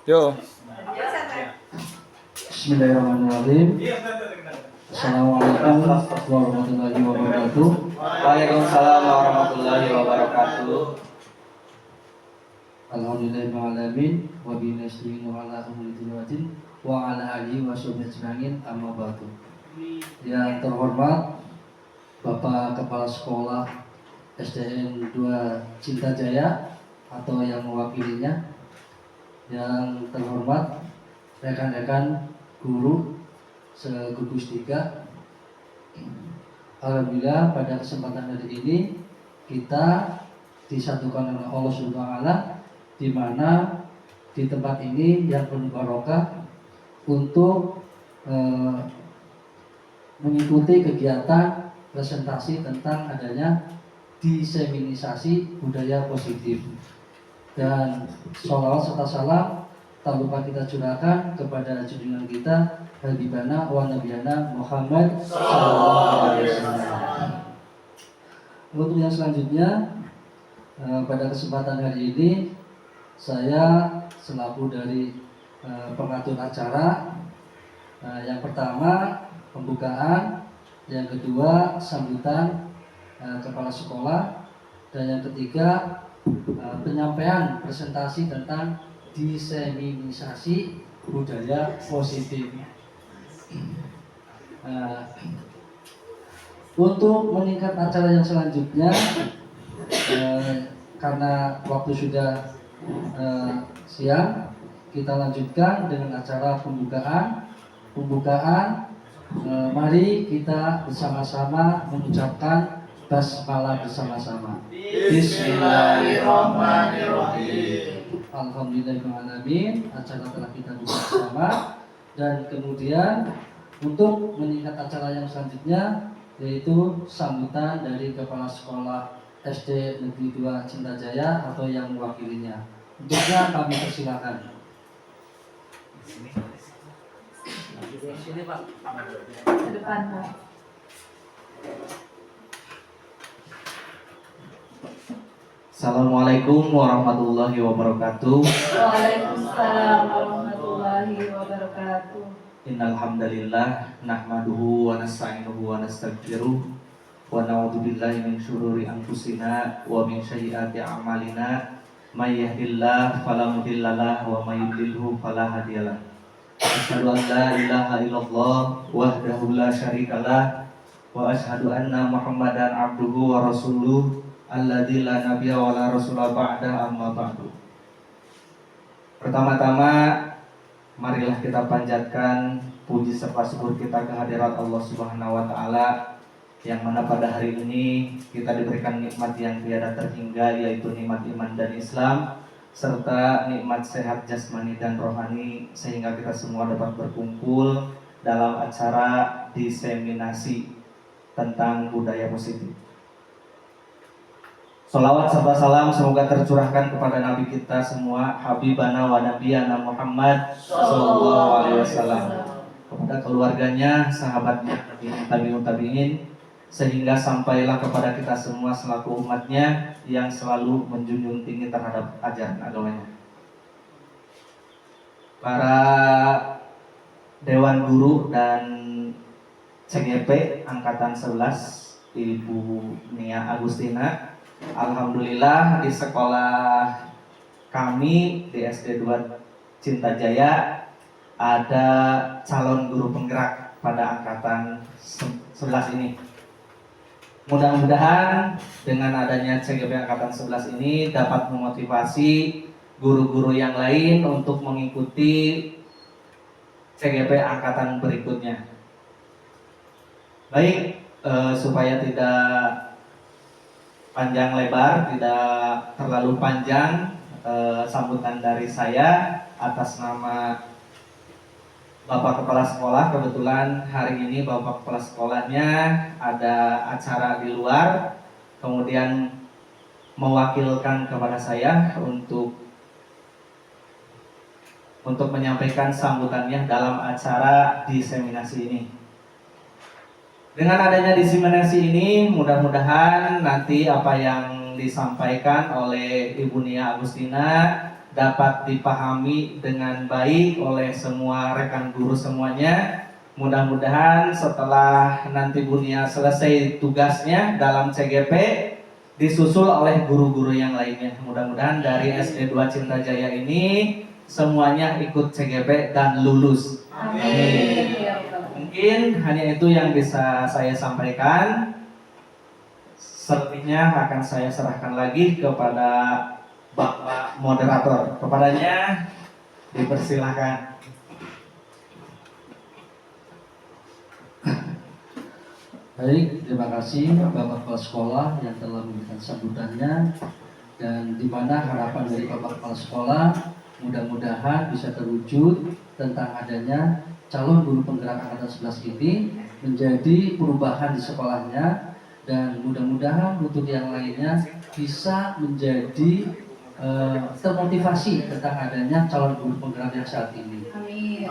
Yo. Bismillahirrahmanirrahim. Assalamualaikum warahmatullahi wabarakatuh. Waalaikumsalam warahmatullahi wabarakatuh. Alhamdulillahirrahmanirrahim. Wa bihi nasta'inu ala umuri dunya wa ala alihi wa sahbihi ajma'in, amma ba'du. Yang terhormat Bapak Kepala Sekolah SDN 2 Cinta Jaya atau yang mewakilinya, yang terhormat rekan-rekan guru segugus 3. Alhamdulillah pada kesempatan hari ini kita disatukan oleh Allah Subhanahu wa taala, di mana di tempat ini yang penuh barokah untuk mengikuti kegiatan presentasi tentang adanya diseminisasi budaya positif. Dan sholawat serta salam tak lupa kita curahkan kepada junjungan kita Habibana wa Nabiyana Muhammad sallallahu alaihi wasallam. Untuk yang selanjutnya, pada kesempatan hari ini saya selaku dari pengatur acara, yang pertama pembukaan, yang kedua sambutan kepala sekolah, dan yang ketiga penyampaian presentasi tentang diseminisasi budaya positif. Untuk meningkat acara yang selanjutnya, karena waktu sudah siang, kita lanjutkan dengan acara pembukaan. Mari kita bersama-sama mengucapkan basmalah bersama-sama. Bismillahirrahmanirrahim. Alhamdulillahirrahmanirrahim. Acara telah kita buka bersama. Dan kemudian untuk meningkat acara yang selanjutnya, yaitu sambutan dari Kepala Sekolah SD Negeri 2 Cinta Jaya atau yang mewakilinya. Untuknya kami persilakan. Sini Pak, ke depan Pak. Assalamualaikum warahmatullahi wabarakatuh. Waalaikumsalam warahmatullahi wabarakatuh. Innal hamdalillah nahmaduhu wa nasta'inuhu wa nastaghfiruh wa na'udzu billahi min syururi anfusina wa min sayyiati a'malina. May yahdihillahu fala mudhillalah wa may yudlilhu fala hadiyalah. Asyhadu an la ilaha illallah wahdahu la syarikalah wa asyhadu anna Muhammadan abduhu wa rasuluh alladzi la nabiyya wa la rasula ba'da, amma ba'du. Pertama-tama marilah kita panjatkan puji serta syukur kita kehadirat Allah Subhanahu wa taala, yang mana pada hari ini kita diberikan nikmat yang tiada terhingga, yaitu nikmat iman dan Islam serta nikmat sehat jasmani dan rohani, sehingga kita semua dapat berkumpul dalam acara diseminasi tentang budaya positif. Sholawat serta salam semoga tercurahkan kepada Nabi kita semua, Habibana wa Nabiyana Muhammad sallallahu alaihi wasallam, kepada keluarganya, sahabatnya, tabi'un tabi'in, sehingga sampailah kepada kita semua selaku umatnya yang selalu menjunjung tinggi terhadap ajaran agamanya. Para Dewan Guru dan CGP Angkatan 11, Ibu Nia Agustina, alhamdulillah di sekolah kami di SD 2 Cinta Jaya ada calon guru penggerak pada angkatan 11 ini. Mudah-mudahan dengan adanya CGP Angkatan 11 ini dapat memotivasi guru-guru yang lain untuk mengikuti CGP Angkatan berikutnya. Baik, supaya tidak panjang lebar, tidak terlalu panjang, sambutan dari saya atas nama Bapak Kepala Sekolah. Kebetulan hari ini Bapak Kepala Sekolahnya ada acara di luar, kemudian mewakilkan kepada saya untuk menyampaikan sambutannya dalam acara diseminasi ini. Dengan adanya diseminasi ini, mudah-mudahan nanti apa yang disampaikan oleh Ibu Nia Agustina dapat dipahami dengan baik oleh semua rekan guru semuanya. Mudah-mudahan setelah nanti Bunia selesai tugasnya dalam CGP disusul oleh guru-guru yang lainnya. Mudah-mudahan dari SD 2 Cinta Jaya ini semuanya ikut CGP dan lulus. Amin. Mungkin hanya itu yang bisa saya sampaikan. Selebihnya akan saya serahkan lagi kepada Bapak moderator. Kepadanya dipersilahkan. Baik, terima kasih Bapak Kepala Sekolah yang telah memberikan sambutannya, dan di mana harapan dari Bapak Kepala Sekolah mudah-mudahan bisa terwujud tentang adanya calon guru penggerak angkatan 11 ini menjadi perubahan di sekolahnya, dan mudah-mudahan untuk yang lainnya bisa menjadi termotivasi tentang adanya calon guru penggerak yang saat ini. Amin.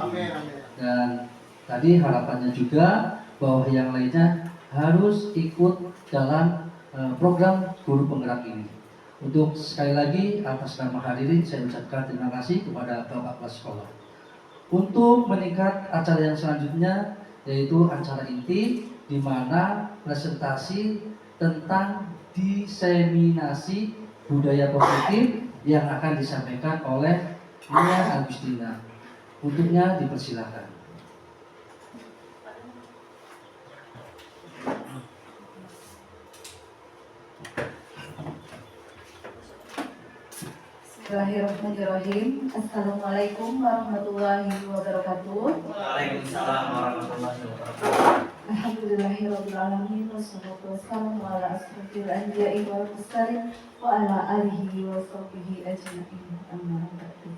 Dan tadi harapannya juga bahwa yang lainnya harus ikut dalam program guru penggerak ini. Untuk sekali lagi atas nama hadirin saya ucapkan terima kasih kepada Bapak Kepala Sekolah. Untuk meningkat acara yang selanjutnya yaitu acara inti, di mana presentasi tentang diseminasi budaya positif yang akan disampaikan oleh Nia Agustina. Untuknya dipersilakan. Bismillahirrahmanirrahim. Assalamualaikum warahmatullahi wabarakatuh. Waalaikumsalam warahmatullahi wabarakatuh. Alhamdulillahirrahmanirrahim. Wassalatu wassalamu ala asrofil anbiya'i wal mursalin wa ala alihi wa sahbihi ajma'in. Amma ba'du.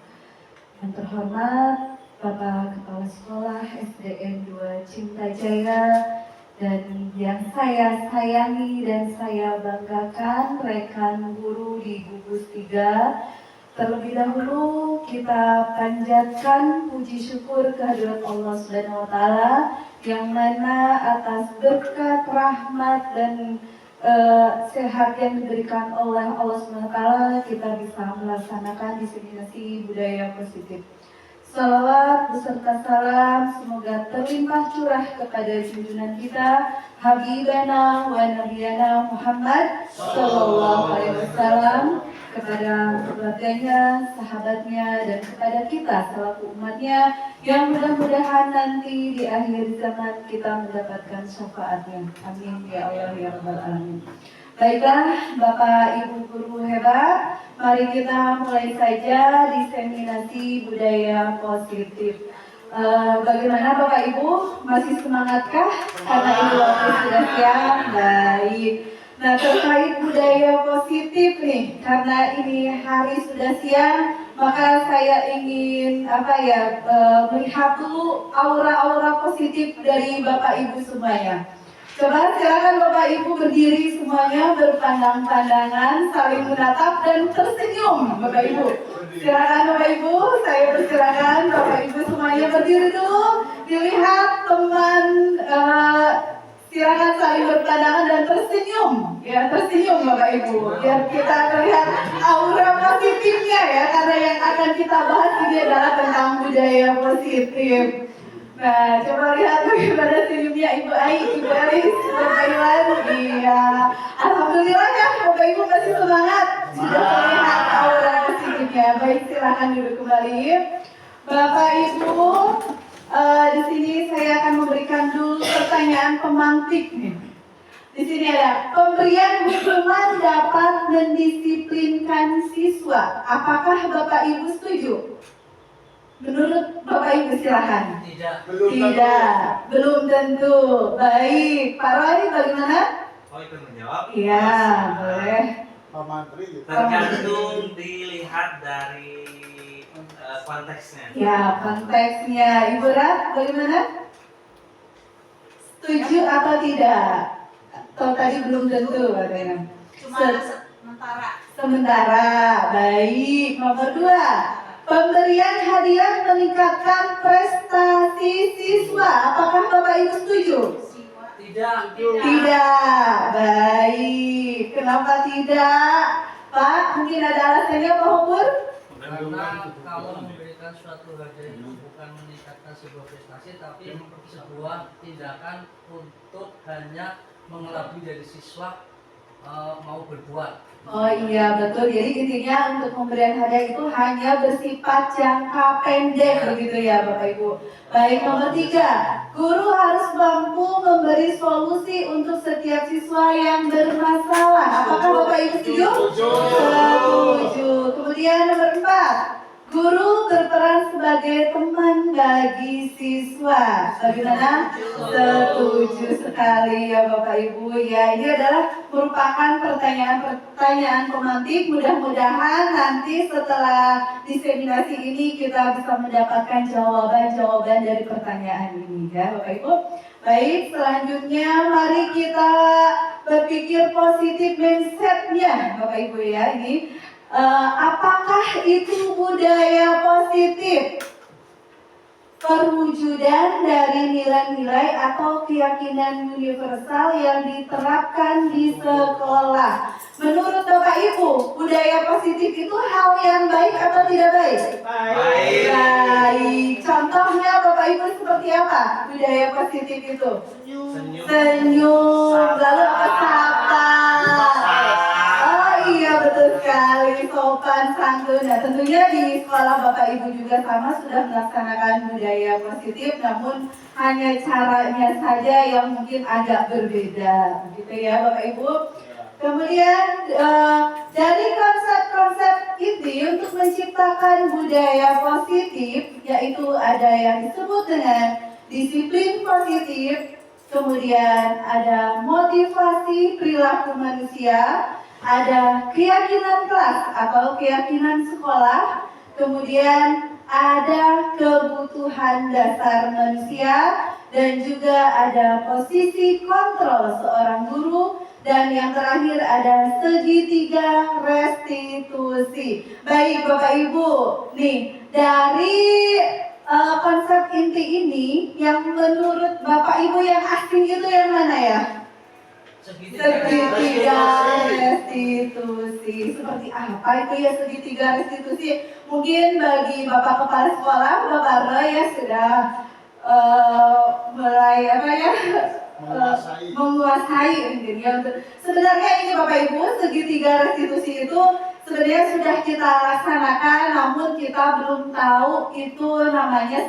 Yang terhormat Bapak Kepala Sekolah SDN 2 Cinta Jaya, dan yang saya sayangi dan saya banggakan rekan guru di gugus 3. Terlebih dahulu kita panjatkan puji syukur kehadirat Allah Subhanahu wa taala yang mana atas berkat, rahmat dan sehat yang diberikan oleh Allah Subhanahu wa taala kita bisa melaksanakan diseminasi budaya positif. Salawat beserta salam semoga terlimpah curah kepada junjungan kita Habibana wa Nabiyana Muhammad Sallallahu Alaihi Wasallam, kepada keluarganya, sahabatnya, dan kepada kita selaku umatnya, yang mudah-mudahan nanti di akhir zaman kita mendapatkan syafaatnya. Amin ya Allah ya Rabbal Alamin. Baiklah Bapak Ibu guru hebat, mari kita mulai saja diseminasi budaya positif. Bagaimana Bapak Ibu, masih semangatkah? Karena ini waktu sudah siang. Baik. Nah, terkait budaya positif nih, karena ini hari sudah siang, maka saya ingin melihat dulu aura-aura positif dari Bapak Ibu semuanya. Coba silakan Bapak Ibu berdiri semuanya, berpandang-pandangan, saling menatap dan tersenyum Bapak Ibu. Silakan Bapak Ibu, saya persilakan Bapak Ibu semuanya berdiri dulu, dilihat teman, silakan saling berpandangan dan tersenyum. Ya, tersenyum Bapak Ibu, biar kita melihat aura positifnya ya, karena yang akan kita bahas ini adalah tentang budaya positif. Nah, coba lihat bagaimana senyumnya Ibu Ai, Ibu Elis, Bapak Iwan. Iya, alhamdulillah ya, Bapak Ibu masih semangat, sudah terlihat aura positifnya. Baik, silakan duduk kembali. Bapak Ibu, di sini saya akan memberikan dulu pertanyaan pemantik nih. Di sini ada pemberian hukuman dapat mendisiplinkan siswa. Apakah Bapak Ibu setuju? Menurut Bapak Ibu silakan. Tidak. Belum tentu. Baik, Pak Roy bagaimana? Oh, itu menjawab. Iya, boleh. Pak Mantri gitu. Tergantung dilihat dari konteksnya. Ya, konteksnya. Ibu Rat, bagaimana? Setuju atau tidak? Atau tadi belum tentu katanya? Sementara. Baik, nomor 2. Pemberian hadiah meningkatkan prestasi siswa. Apakah Bapak Ibu setuju? Tidak. Baik. Kenapa tidak? Pak, mungkin ada alasannya Pak Hopur? Karena kalau memberikan suatu hadiah itu bukan meningkatkan sebuah prestasi, tapi sebuah tindakan untuk hanya mengelabui dari siswa mau berbuat. Oh iya betul, jadi intinya untuk pemberian hadiah itu hanya bersifat jangka pendek begitu ya Bapak Ibu. Baik, nomor 3, guru harus mampu memberi solusi untuk setiap siswa yang bermasalah. Apakah Bapak Ibu setuju? Setuju. Kemudian nomor 4, guru berperan sebagai teman bagi siswa. Bagaimana? Setuju sekali ya Bapak Ibu ya. Ini adalah merupakan pertanyaan-pertanyaan pemantik. Mudah-mudahan nanti setelah diseminasi ini kita bisa mendapatkan jawaban-jawaban dari pertanyaan ini ya Bapak Ibu. Baik, selanjutnya mari kita berpikir positif mindset-nya Bapak Ibu ya. Ini apakah itu budaya positif? Perwujudan dari nilai-nilai atau keyakinan universal yang diterapkan di sekolah. Menurut Bapak Ibu, budaya positif itu hal yang baik atau tidak baik? Baik. Contohnya Bapak Ibu seperti apa budaya positif itu? Senyum. Lalu apa? Sabar. Iya betul sekali, sopan santun. Nah tentunya di sekolah Bapak Ibu juga sama sudah melaksanakan budaya positif, namun hanya caranya saja yang mungkin agak berbeda, gitu ya Bapak Ibu. Kemudian dari konsep-konsep ini untuk menciptakan budaya positif, yaitu ada yang disebut dengan disiplin positif, kemudian ada motivasi perilaku manusia, ada keyakinan kelas atau keyakinan sekolah, kemudian ada kebutuhan dasar manusia, dan juga ada posisi kontrol seorang guru, dan yang terakhir ada segitiga restitusi. Baik Bapak Ibu, nih dari konsep inti ini yang menurut Bapak Ibu yang asing itu yang mana ya? Segitiga restitusi. Seperti apa itu ya segitiga restitusi? Mungkin bagi Bapak Kepala Sekolah, Bapak Roy ya sudah mulai menguasai mungkin ya. Sebenarnya ini Bapak Ibu, segitiga restitusi itu sebenarnya sudah kita laksanakan, namun kita belum tahu itu namanya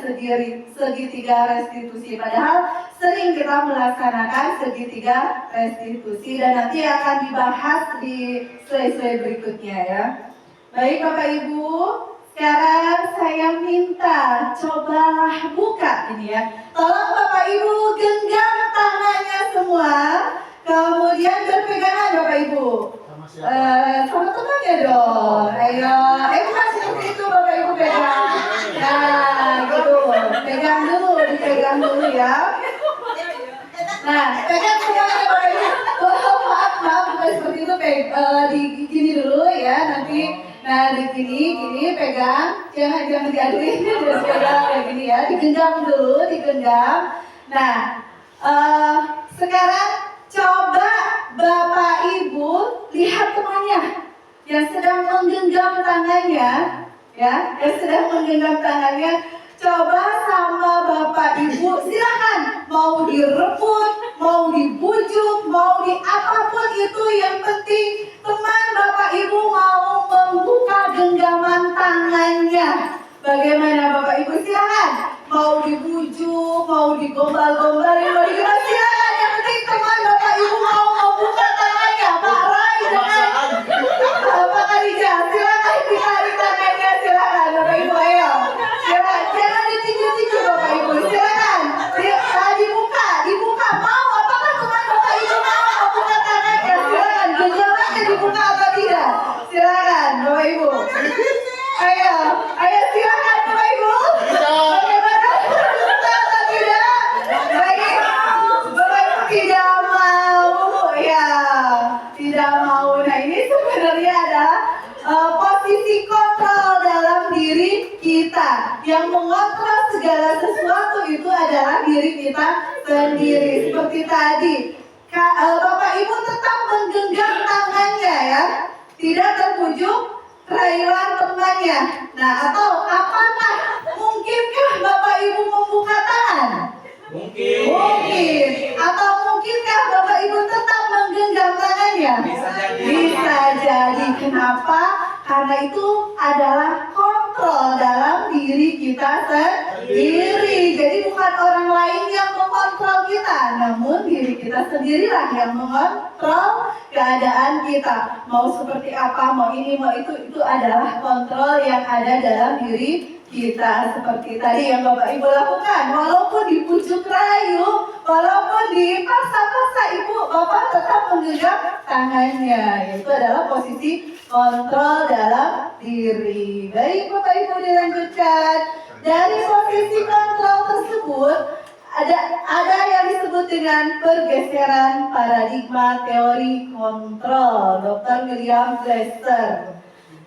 segitiga restitusi. Padahal sering kita melaksanakan segitiga restitusi dan nanti akan dibahas di slide-slide berikutnya ya. Baik Bapak Ibu, sekarang saya minta cobalah buka ini ya. Tolong Bapak Ibu genggam tangannya semua, kemudian berpegangan Bapak Ibu. Sama temannya dong. Ayo, bukan seperti itu Bapak Ibu pegang. Nah, gitu. Dipegang dulu ya. Nah, pegang semuanya Bapak Ibu. Maaf, bukan seperti itu. Gini dulu ya, nanti. Nah, di gini pegang. Jangan diaduin, pegang kayak gini ya. Digenggam dulu, digenggam. Nah, sekarang coba Bapak Ibu lihat temannya yang sedang menggenggam tangannya, ya, yang sedang menggenggam tangannya. Coba sama Bapak Ibu silakan mau direbut, mau dibujuk, mau di apapun itu, yang penting teman Bapak Ibu mau membuka genggaman tangannya. Bagaimana Bapak Ibu silakan? Mau dibujuk, mau digombal-gombalin, mau digimana silakan. Yang penting teman Bapak Ibu mau membuka tangannya. Pak Roy jangan, Pak Khadijah silakan ditarik tangannya, silakan Bapak Ibu ayo. Silakan, jangan ditinju-tinju Bapak Ibu, silakan. Dibuka. Mau apakah teman Bapak Ibu mau membuka tangannya? Silakan, genggamannya dibuka atau tidak? Silakan Bapak Ibu. Ayo silakan Bapak Ibu. Bagaimana? Buka atau tidak? Baik, Bapak Ibu tidak mau ya, tidak mau. Nah ini sebenarnya adalah posisi kontrol dalam diri kita. Yang mengontrol segala sesuatu itu adalah diri kita sendiri. Seperti tadi, Bapak Ibu tetap menggenggam tangannya ya, tidak terpujuk, rayuan temannya. Nah, atau apakah mungkinkah Bapak Ibu membuka tangan? Mungkin. Atau mungkinkah Bapak Ibu tetap menggenggam tangannya? Bisa jadi. Kenapa? Karena itu adalah kontrol dalam diri kita sendiri. Jadi bukan orang lain yang mengontrol kita, namun diri kita sendirilah yang mengontrol keadaan kita. Mau seperti apa, mau ini, mau itu adalah kontrol yang ada dalam diri kita. Seperti tadi yang Bapak Ibu lakukan, walaupun dibujuk rayu, walaupun dipaksa-paksa Ibu, Bapak tetap menggenggam tangannya. Itu adalah posisi kontrol dalam diri. Baik Bapak Ibu, dilanjutkan. Dari posisi kontrol tersebut ada yang disebut dengan pergeseran paradigma teori kontrol, Dr. William Glasser.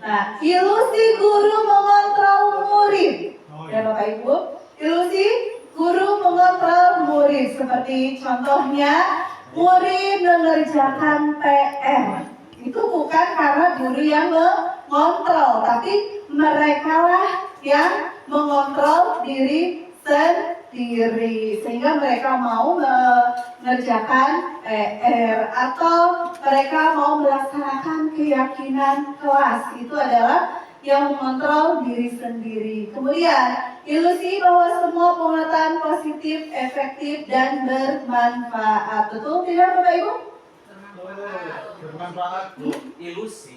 Nah, ilusi guru mengontrol murid. Ya Bapak Ibu, ilusi guru mengontrol murid. Seperti contohnya, murid mengerjakan PR. Itu bukan karena guru yang mengontrol, tapi merekalah yang mengontrol diri sendiri. Sehingga mereka mau mengerjakan PR atau mereka mau melaksanakan keyakinan kelas. Itu adalah yang mengontrol diri sendiri. Kemudian, ilusi bahwa semua pengetahuan positif, efektif, dan bermanfaat. Betul tidak Bapak Ibu?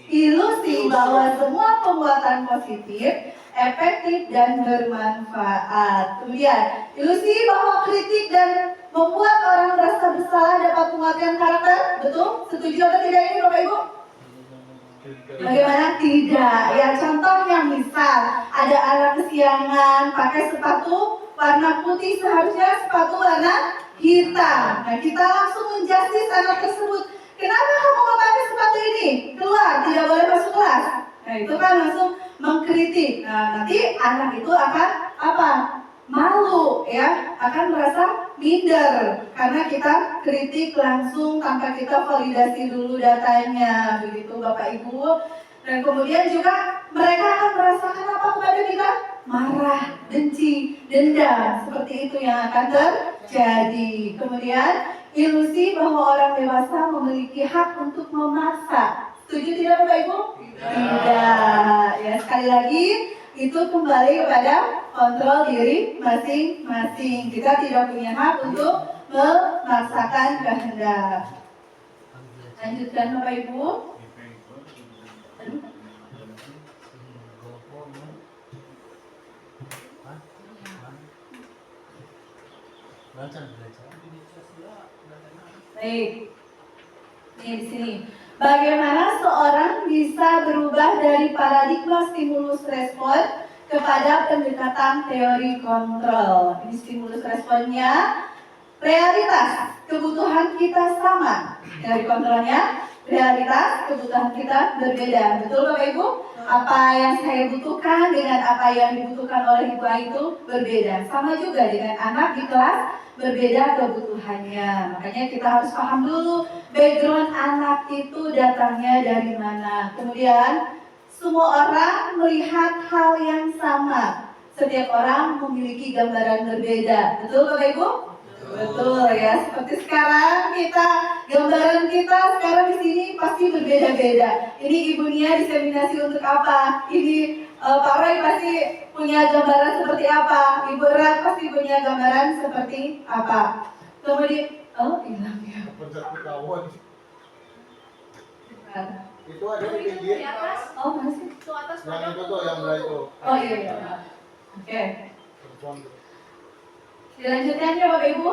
Ilusi bahwa semua penguatan positif, efektif, dan bermanfaat. Kemudian, ilusi bahwa kritik dan membuat orang merasa bersalah dapat menguatkan karakter. Betul? Setuju atau tidak ini Bapak Ibu? Bagaimana tidak? Ya contohnya misal ada anak kesiangan pakai sepatu warna putih, seharusnya sepatu warna hitam. Nah, kita langsung menjustis anak tersebut. Kenapa kamu memakai sepatu ini? Keluar, tidak boleh masuk kelas. Nah, itu kan langsung mengkritik. Nah, nanti anak itu akan apa? Malu ya, akan merasa minder karena kita kritik langsung tanpa kita validasi dulu datanya, begitu Bapak Ibu. Dan kemudian juga mereka akan merasakan apa kepada kita? Marah, benci, dendam. Seperti itu yang akan terjadi. Kemudian ilusi bahwa orang dewasa memiliki hak untuk memaksa. Setuju tidak Bapak Ibu? Tidak. Ya sekali lagi itu kembali kepada kontrol diri masing-masing. Kita tidak punya hak untuk memaksakan kehendak. Lanjutkan Bapak Ibu. Baik. Ini di sini. Bagaimana seorang bisa berubah dari paradigma stimulus respon kepada pendekatan teori kontrol? Ini stimulus responnya, realitas kebutuhan kita sama. Teori kontrolnya, realitas kebutuhan kita berbeda. Betul Bapak Ibu? Apa yang saya butuhkan dengan apa yang dibutuhkan oleh Ibu itu berbeda. Sama juga dengan anak di kelas, berbeda kebutuhannya. Makanya kita harus paham dulu background anak itu datangnya dari mana. Kemudian semua orang melihat hal yang sama. Setiap orang memiliki gambaran berbeda. Betul Bapak Ibu? Betul ya. Seperti sekarang gambaran kita sekarang di sini pasti berbeda-beda. Ini Ibu Nia diseminasi untuk apa? Ini Pak Roy pasti punya gambaran seperti apa? Ibu Rat pasti punya gambaran seperti apa? Kemudian, hilang ya. Itu ada di pinggir. Oh, mana sih? Yang itu tuh, yang belah itu. Oh iya. Oke. Dilanjutkan ya Bapak Ibu.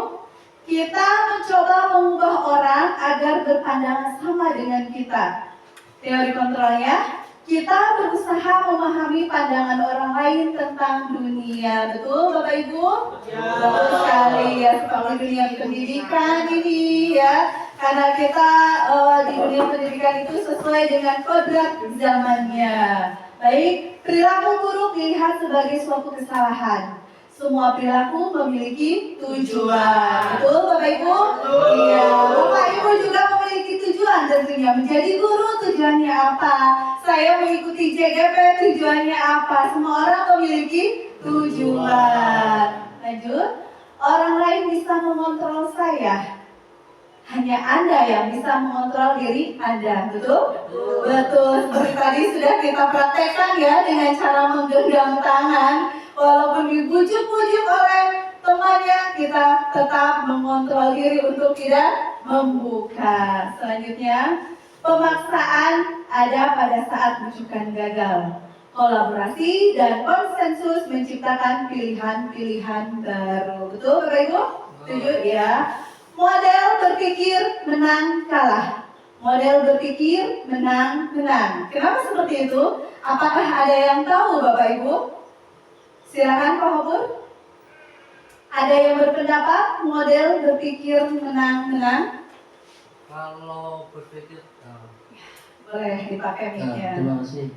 Kita mencoba mengubah orang agar berpandangan sama dengan kita. Teori kontrolnya, kita berusaha memahami pandangan orang lain tentang dunia. Betul Bapak Ibu? Ya. Betul sekali ya, seperti dunia pendidikan ini ya. Karena kita di dunia pendidikan itu sesuai dengan kodrat zamannya. Baik, perilaku buruk dilihat sebagai suatu kesalahan. Semua perilaku memiliki tujuan. Betul Bapak Ibu? Iya. Bapak Ibu juga memiliki tujuan tentunya. Menjadi guru tujuannya apa? saya mengikuti JGP tujuannya apa? Semua orang memiliki tujuan. Lanjut. Orang lain bisa mengontrol saya. Hanya Anda yang bisa mengontrol diri Anda. Betul? Betul. Seperti tadi sudah kita praktekkan ya dengan cara menggenggam tangan. Walaupun dibujuk-bujuk oleh temannya, kita tetap mengontrol diri untuk tidak membuka. Selanjutnya, pemaksaan ada pada saat bujukan gagal. Kolaborasi dan konsensus menciptakan pilihan-pilihan baru. Betul, Bapak Ibu? Setuju? Ya. Model berpikir menang kalah. Model berpikir menang menang. Kenapa seperti itu? Apakah ada yang tahu, Bapak Ibu? Silakan, Pak Hobur. Ada yang berpendapat model berpikir menang menang? Kalau berpikir, Boleh dipakai mic-nya. terima kasih.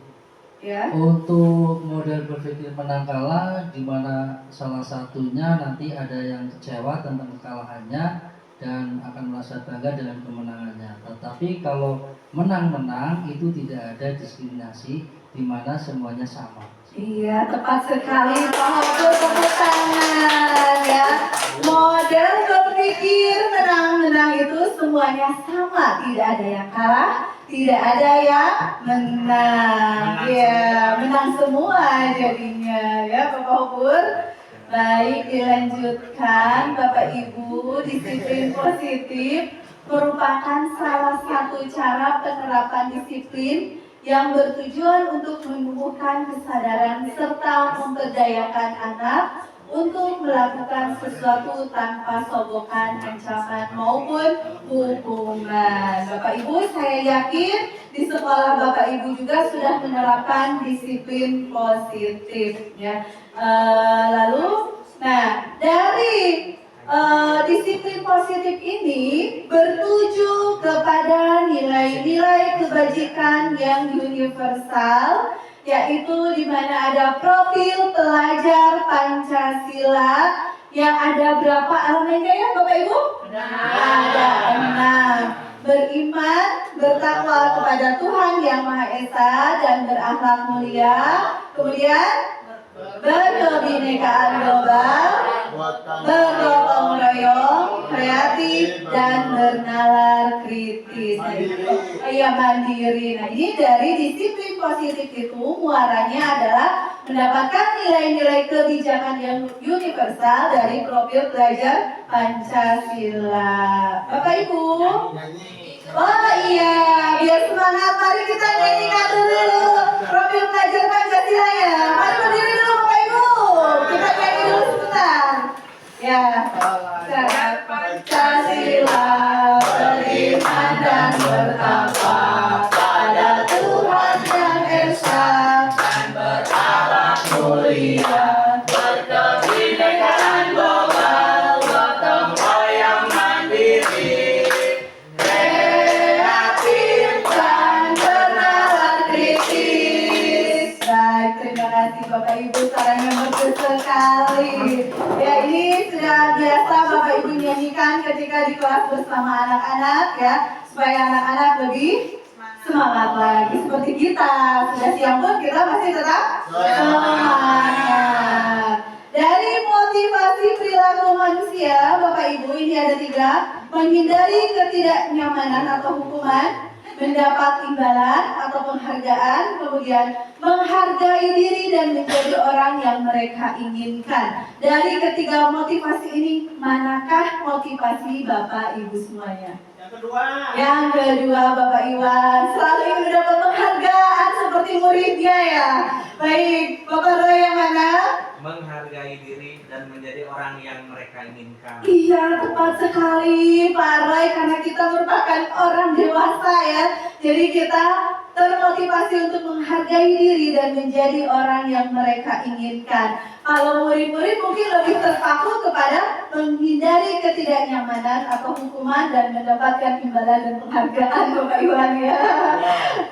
Ya. Untuk model berpikir menang kalah, di mana salah satunya nanti ada yang kecewa tentang kekalahannya dan akan merasa bangga dengan kemenangannya. Tetapi kalau menang-menang itu tidak ada diskriminasi, di mana semuanya sama. Iya, tepat sekali Pak Hobur, tepuk tangan ya. Model berpikir menang-menang itu semuanya sama, tidak ada yang kalah, tidak ada yang menang. Ya, menang semua jadinya ya Bapak Hobur. Baik, dilanjutkan Bapak Ibu. Disiplin positif merupakan salah satu cara penerapan disiplin yang bertujuan untuk menumbuhkan kesadaran serta memberdayakan anak untuk melakukan sesuatu tanpa sogokan, ancaman maupun hukuman. Bapak Ibu, saya yakin di sekolah Bapak Ibu juga sudah menerapkan disiplin positif ya. Lalu, dari disiplin positif ini bertuju kepada nilai-nilai kebajikan yang universal, yaitu di mana ada profil pelajar Pancasila yang ada berapa elemennya ya Bapak Ibu? Ada 6. Beriman, bertakwa kepada Tuhan Yang Maha Esa dan berakhlak mulia. Kemudian berkebinekaan global, bergotong royong, kreatif dan bernalar kritis. Mandiri. Nah, ini dari disiplin positif itu muaranya adalah mendapatkan nilai-nilai kebijakan yang universal dari profil pelajar Pancasila. Bapak Ibu. Oh iya, biar semangat, mari kita nyanyikan dulu profil pelajar Pancasila ya. Mari berdiri dulu Bapak Ibu. Kita nyanyi dulu sebentar. Ya. Pancasila beriman dan bertakwa pada Tuhan Yang Esa dan berakhlak mulia, berkebinekaan global, gotong royong mandiri, kreatif dan bernalar kritis. Baik, terima kasih Bapak Ibu, sarannya bagus sekali. Ya, ini sudah biasa Bapak Ibu nyanyikan ketika di kelas bersama anak-anak ya, supaya anak-anak lebih semangat lagi. Seperti kita sudah siang pun kita masih tetap semangat. Dari motivasi perilaku manusia, Bapak Ibu, ini ada 3: menghindari ketidaknyamanan atau hukuman, mendapat imbalan atau penghargaan, kemudian menghargai diri dan menjadi orang yang mereka inginkan. Dari ketiga motivasi ini, manakah motivasi Bapak Ibu semuanya? Yang kedua Bapak Iwan, selalu ingin mendapat penghargaan seperti muridnya ya. Baik, Bapak Roy yang mana? Menghargai diri dan menjadi orang yang mereka inginkan. Iya, tepat sekali Pak Roy, karena kita merupakan orang dewasa ya. Jadi kita termotivasi untuk menghargai diri dan menjadi orang yang mereka inginkan. Kalau murid-murid mungkin lebih terpaku kepada menghindari ketidaknyamanan atau hukuman dan mendapatkan imbalan dan penghargaan Bapak Iwan ya.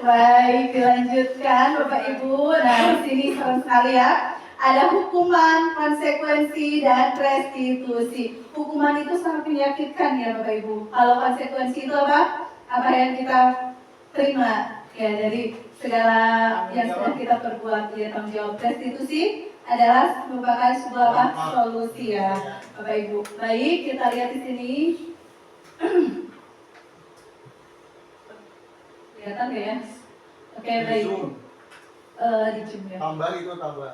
Baik, dilanjutkan Bapak Ibu. Nah, di sini seru sekali ya. Ada hukuman, konsekuensi, dan restitusi. Hukuman itu sangat menyakitkan ya Bapak Ibu. Kalau konsekuensi itu apa? Apa yang kita terima ya dari segala yang sudah kita perbuat. Ya, tanggung jawab restitusi adalah merupakan sebuah solusi ya, Bapak Ibu. Baik, kita lihat di sini. Kelihatan nggak ya? Oke, baik. Di zoom ya. Tambah itu tambah.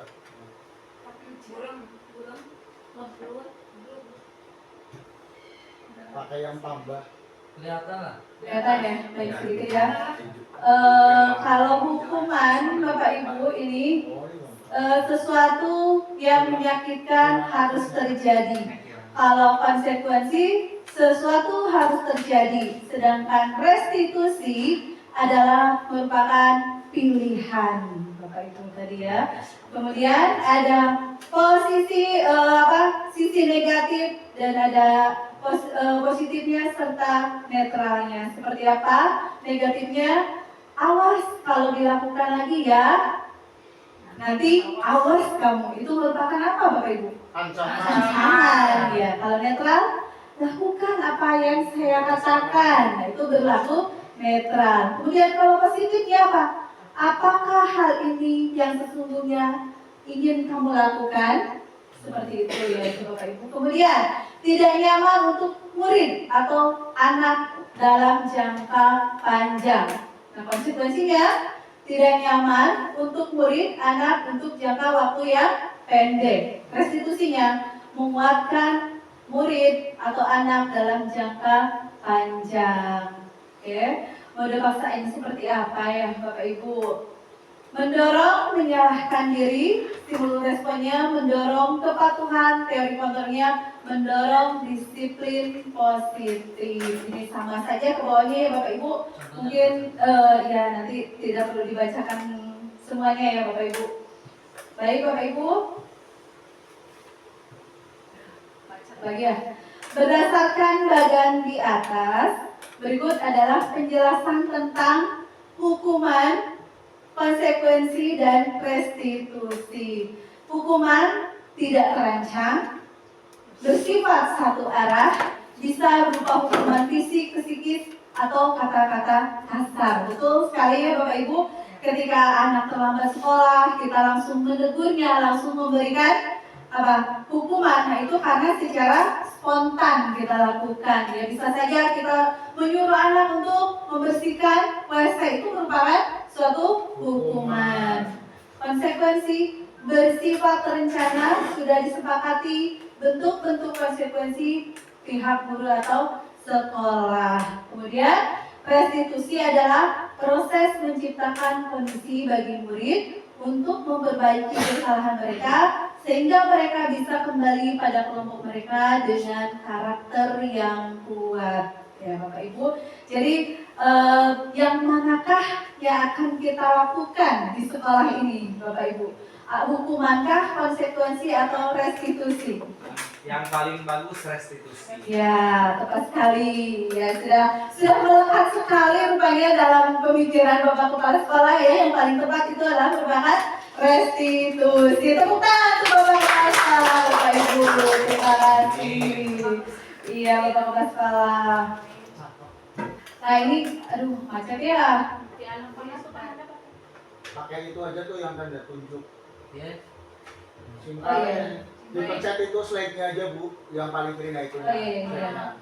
Pakai yang tambah. Kelihatan lah. Kelihatan ya, baik sedikit ya. Kalau hukuman Bapak Ibu ini Oh, ini sesuatu yang menyakitkan harus terjadi. Kalau konsekuensi sesuatu harus terjadi, sedangkan restitusi adalah merupakan pilihan, Bapak Ibu tadi ya. Kemudian ada posisi sisi negatif dan ada positifnya serta netralnya. Seperti apa? Negatifnya, awas kalau dilakukan lagi ya. Nanti awas kamu. Itu merupakan apa Bapak Ibu? Ancaman. Ya, kalau netral, lakukan apa yang saya katakan. Nah, itu berlaku netral. Kemudian kalau positifnya apa? Apakah hal ini yang sesungguhnya ingin kamu lakukan? Seperti itu ya Bapak Ibu. Kemudian tidak nyaman untuk murid atau anak dalam jangka panjang. Nah, konsekuensinya tidak nyaman untuk murid anak untuk jangka waktu yang pendek. Restitusinya menguatkan murid atau anak dalam jangka panjang. Oke, mode paksa ini seperti apa ya Bapak Ibu? Mendorong menyalahkan diri, stimulus responnya mendorong kepatuhan, teori konternya mendorong disiplin positif. Ini sama saja ke bawahnya ya Bapak Ibu. Mungkin ya nanti tidak perlu dibacakan semuanya ya Bapak Ibu. Baik Bapak Ibu. Baca lagi ya. Berdasarkan bagan di atas, berikut adalah penjelasan tentang hukuman, konsekuensi dan restitusi. Hukuman tidak terancam, bersifat satu arah, bisa berupa hukuman fisik, psikis, atau kata-kata kasar. Betul sekali ya Bapak Ibu. Ketika anak terlambat sekolah, kita langsung menegurnya, langsung memberikan hukuman. Nah, itu karena secara spontan kita lakukan. Ya, bisa saja kita menyuruh anak untuk membersihkan WC, itu merupakan suatu hukuman. Konsekuensi bersifat terencana, sudah disepakati bentuk-bentuk konsekuensi pihak guru atau sekolah. Kemudian restitusi adalah proses menciptakan kondisi bagi murid untuk memperbaiki kesalahan mereka sehingga mereka bisa kembali pada kelompok mereka dengan karakter yang kuat. Ya Bapak Ibu, jadi yang manakah yang akan kita lakukan di sekolah ini Bapak Ibu? Hukumankah, konsekuensi atau restitusi? Yang paling bagus restitusi. Ya, tepat sekali. Ya, sudah melekat sekali rupanya dalam pemikiran Bapak Kepala Sekolah ya. Yang paling tepat itu adalah merupakan restitusi. Tepuk tangan untuk Bapak Kepala Sekolah, Bapak Ibu. Terima kasih. Iya, Bapak Kepala Sekolah. Nah ini, aduh macet ya. Pakai itu aja tuh yang tanda tunjuk. Ya. Simpan. Oh, iya. Dipencet itu slide-nya aja Bu, yang paling kiri itu. Oh, iya.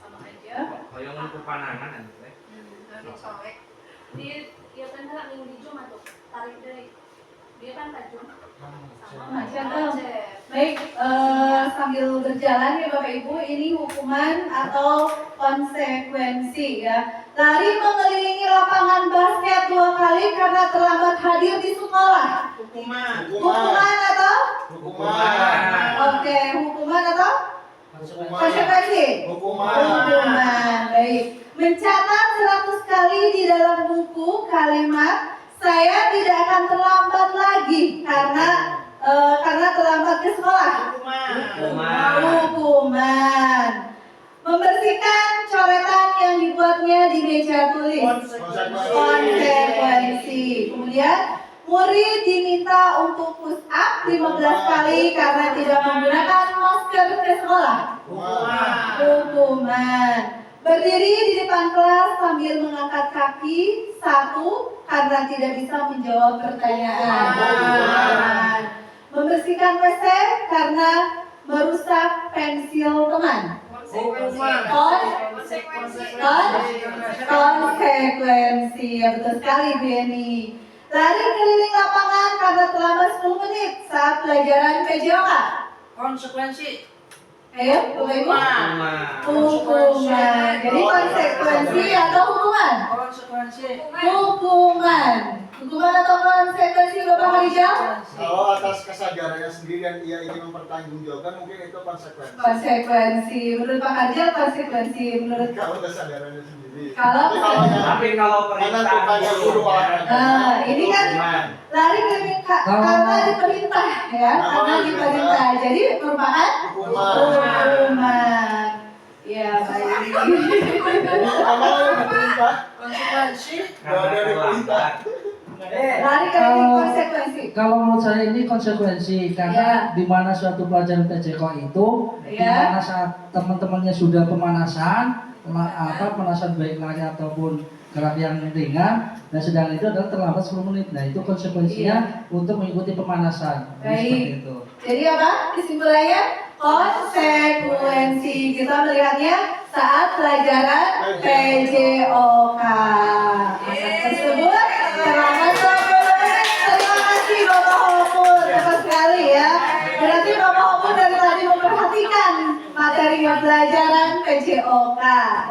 Sama aja. Kalau yang untuk panangan nanti. Dia kan nggak minggu di Jumat tuh tarik dari dia kan tajam Macet dong. Baik, sambil berjalan ya Bapak Ibu, ini hukuman atau konsekuensi ya. Lari mengelilingi lapangan basket 2 kali karena terlambat hadir di sekolah. Hukuman atau? Hukuman. Oke, hukuman atau? Konsekuensi? Hukuman. Baik. Mencatat 100 kali di dalam buku kalimat saya tidak akan terlambat lagi karena terlambat ke sekolah. Hukuman. Membersihkan coretan yang dibuatnya di meja tulis. Konsekuensi. Kemudian murid diminta untuk push up 15 kali karena tidak menggunakan masker ke sekolah. Hukuman. Berdiri di depan kelas sambil mengangkat kaki. 1, karena tidak bisa menjawab pertanyaan. Membersihkan WC karena merusak pensil teman. Konsekuensi, ya betul sekali Bu Yeni. Lari keliling lapangan karena terlambat 10 menit saat pelajaran PJOK. Konsekuensi. Ayo, Bapak Ibu. Hukuman. Jadi konsekuensi atau hukuman? Konsekuensi. Hukuman. Hukuman atau konsekuensi Bapak Harijal? Kalau atas kesadarannya sendiri dan ia ingin mempertanggungjawabkan, mungkin itu konsekuensi. Konsekuensi. Menurut Pak Harijal konsekuensi. Menurut Kalau kesadarannya sendiri. Kalau Tapi kalau menentukannya guru olahraga. ini kan hukuman. lari keliling karena diperintah ya, karena diperintah. Jadi merupakan hukuman. Ya baik. Kalau diperintah, Konsekuensi. nggak ada diperintah. Lari keliling konsekuensi. Kalau menurut saya ini konsekuensi karena di mana suatu pelajaran PJK itu di Ya. mana saat teman-temannya sudah pemanasan pemanasan baik lari ataupun gerak yang ringan dan sedang itu adalah terlambat 10 menit. Nah, itu konsekuensinya untuk mengikuti pemanasan. Jadi Baik. seperti itu. Jadi apa? Kesimpulannya konsekuensi. Kita melihatnya saat pelajaran PJOK. Masa tersebut terlambat 10 menit. Terima kasih Bapak Hopul. Tepat sekali ya. Berarti Bapak Hopul dari tadi memperhatikan materi pelajaran PJOK.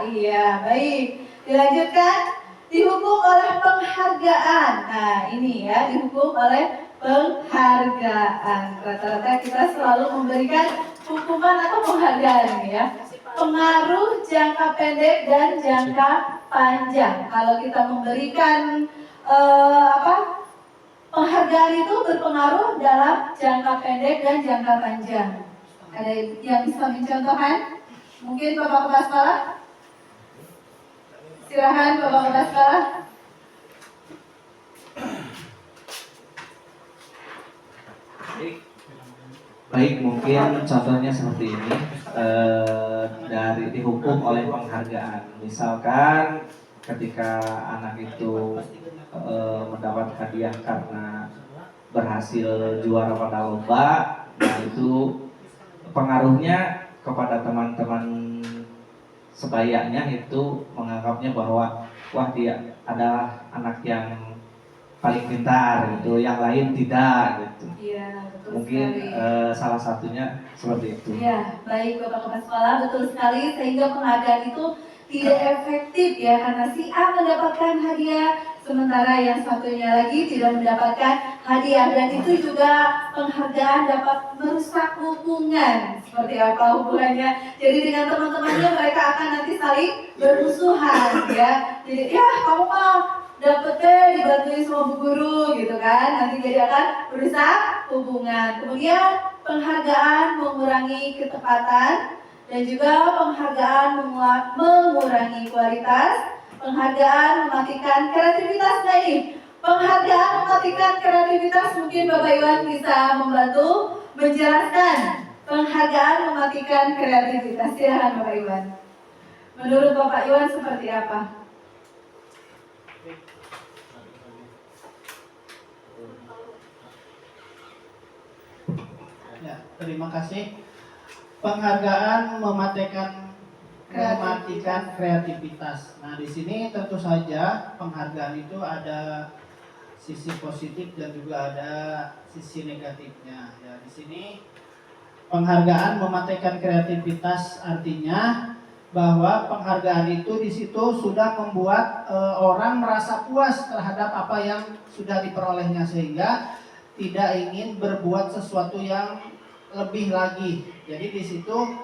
Iya, baik. Dilanjutkan. Dihukum oleh penghargaan. Nah, ini ya, dihukum oleh penghargaan. Rata-rata kita selalu memberikan hukuman atau penghargaan ya. Pengaruh jangka pendek dan jangka panjang. Kalau kita memberikan penghargaan itu berpengaruh dalam jangka pendek dan jangka panjang. Ada yang bisa mencontohkan? Mungkin Bapak Kepala Sekolah? Silakan Bapak Kepala Sekolah. Baik, mungkin contohnya seperti ini. Dari dihukum oleh penghargaan. Misalkan ketika anak itu mendapat hadiah karena berhasil juara pada lomba, nah itu pengaruhnya kepada teman-teman sebayanya itu menganggapnya bahwa wah dia adalah anak yang paling pintar gitu, yang lain tidak gitu. Iya, betul Mungkin sekali. salah satunya seperti itu. Ya, baik Bapak Kepala Sekolah, betul sekali. Sehingga penghargaan itu tidak efektif ya, karena si A mendapatkan hadiah, sementara yang satunya lagi tidak mendapatkan hadiah. Dan itu juga penghargaan dapat merusak hubungan. Seperti apa hubungannya? Jadi dengan teman-temannya mereka akan nanti saling bermusuhan ya. Jadi ya kamu mah dapet deh dibantuin sama bu guru gitu kan, nanti jadi akan merusak hubungan. Kemudian penghargaan mengurangi ketepatan dan juga penghargaan mengurangi kualitas. Penghargaan mematikan kreativitas. Nah ini penghargaan mematikan kreativitas, mungkin Bapak Iwan bisa membantu menjelaskan penghargaan mematikan kreativitas. Silakan Bapak Iwan. Menurut Bapak Iwan seperti apa? Ya, terima kasih. Penghargaan mematikan kreativitas. Nah, di sini tentu saja penghargaan itu ada sisi positif dan juga ada sisi negatifnya. Ya, di sini penghargaan mematikan kreativitas artinya bahwa penghargaan itu di situ sudah membuat orang merasa puas terhadap apa yang sudah diperolehnya sehingga tidak ingin berbuat sesuatu yang lebih lagi. Jadi di situ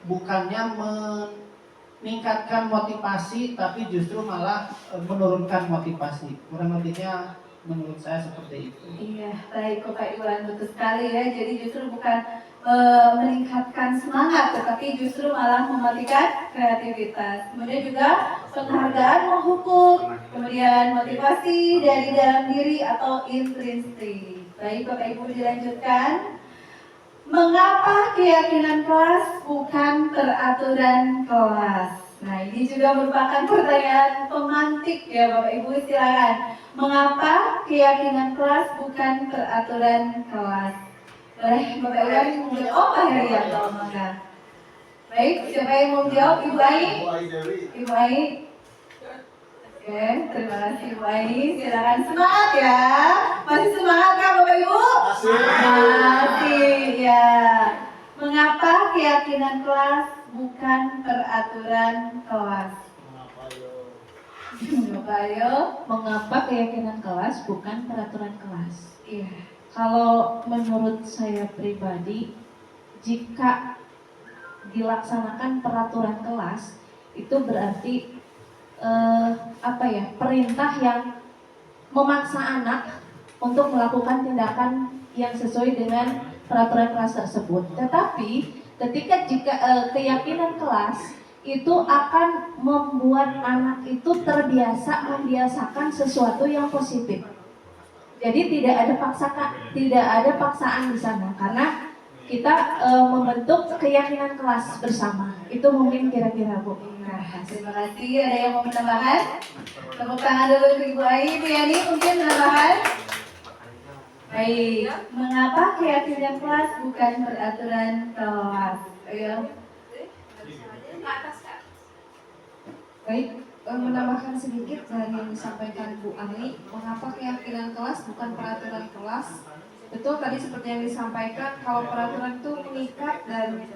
bukannya meningkatkan motivasi, tapi justru malah menurunkan motivasi. Kurang lebihnya menurut saya seperti itu. Iya, baik Bapak Iwan, betul sekali ya. Jadi justru bukan meningkatkan semangat, tetapi justru malah mematikan kreativitas. Kemudian juga penghargaan menghukum, kemudian motivasi dari dalam diri atau intrinsik. Baik Bapak Ibu, dilanjutkan. Mengapa keyakinan kelas bukan peraturan kelas? Nah, ini juga merupakan pertanyaan pemantik ya Bapak Ibu, silakan. Mengapa keyakinan kelas bukan peraturan kelas? Boleh Bapak Ibu menjawab? Oh, Pak Heri ya, tolong mangga. Baik, siapa yang mau menjawab? Ibu Ai? Bu Ai Dewi. Ibu Ai? Oke, terima kasih Ibu Ai. Silakan semangat ya. Masih semangat kan Bapak Ibu? Masih ya. Mengapa keyakinan kelas bukan peraturan kelas? Coba ayo. Mengapa keyakinan kelas bukan peraturan kelas? Iya. Kalau menurut saya pribadi, jika dilaksanakan peraturan kelas, itu berarti perintah yang memaksa anak untuk melakukan tindakan yang sesuai dengan peraturan kelas tersebut. Tetapi jika keyakinan kelas itu akan membuat anak itu membiasakan sesuatu yang positif. Jadi tidak ada paksaan di sana, karena kita membentuk keyakinan kelas bersama. Itu mungkin kira-kira Bu. Nah, terima kasih. Ada yang mau menambahkan? Tepuk tangan dulu untuk Ibu Ai. Ibu Yani mungkin menambahkan? Baik. Mengapa keyakinan kelas bukan peraturan kelas? Ayo. Ke atas Kak. Baik, menambahkan sedikit dari yang disampaikan Bu Ani, mengapa keyakinan kelas bukan peraturan kelas? Betul tadi seperti yang disampaikan, kalau peraturan itu mengikat dan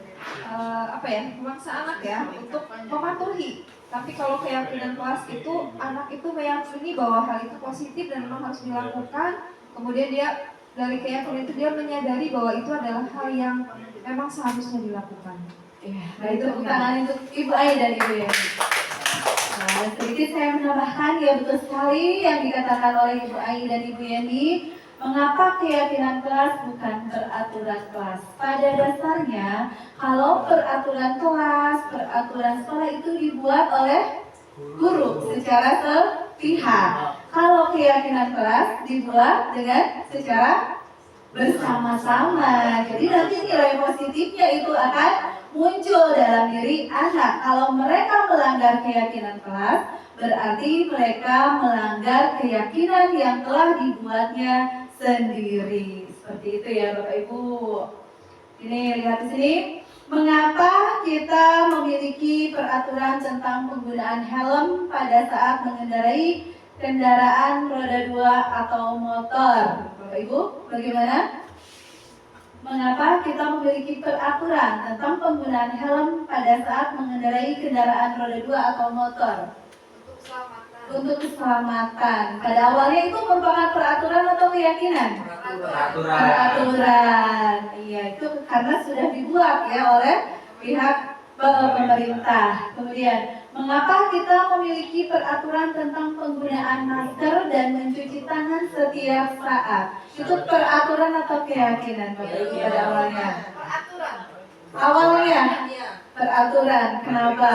memaksa anak ya untuk mematuhi. Tapi kalau keyakinan kelas itu anak itu meyakini bahwa hal itu positif dan memang harus dilakukan. Kemudian dia dari keyakinan itu dia menyadari bahwa itu adalah hal yang memang seharusnya dilakukan. Ya, nah itu tangan untuk Ibu Ai dan Ibu Yani. Nah, sedikit saya menambahkan ya, betul sekali yang dikatakan oleh Ibu Ai dan Ibu Yani. Mengapa keyakinan kelas bukan peraturan kelas? Pada dasarnya, kalau peraturan kelas, peraturan sekolah itu dibuat oleh guru secara sepihak. Kalau keyakinan kelas dibuat dengan secara bersama-sama. Jadi nanti nilai positifnya itu akan muncul dalam diri anak. Kalau mereka melanggar keyakinan kelas, berarti mereka melanggar keyakinan yang telah dibuatnya sendiri. Seperti itu ya Bapak Ibu. Ini lihat di sini. Mengapa kita memiliki peraturan tentang penggunaan helm pada saat mengendarai kendaraan roda 2 atau motor? Bapak Ibu, bagaimana? Mengapa kita memiliki peraturan tentang penggunaan helm pada saat mengendarai kendaraan roda 2 atau motor? Untuk keselamatan. Untuk keselamatan. Pada awalnya itu merupakan peraturan atau keyakinan? Peraturan. Iya, itu karena sudah dibuat ya oleh pihak pemerintah. Kemudian, mengapa kita memiliki peraturan tentang penggunaan masker dan mencuci tangan setiap saat? Itu peraturan atau keyakinan Bapak Ibu pada awalnya? Peraturan. Awalnya Iya. peraturan. Kenapa?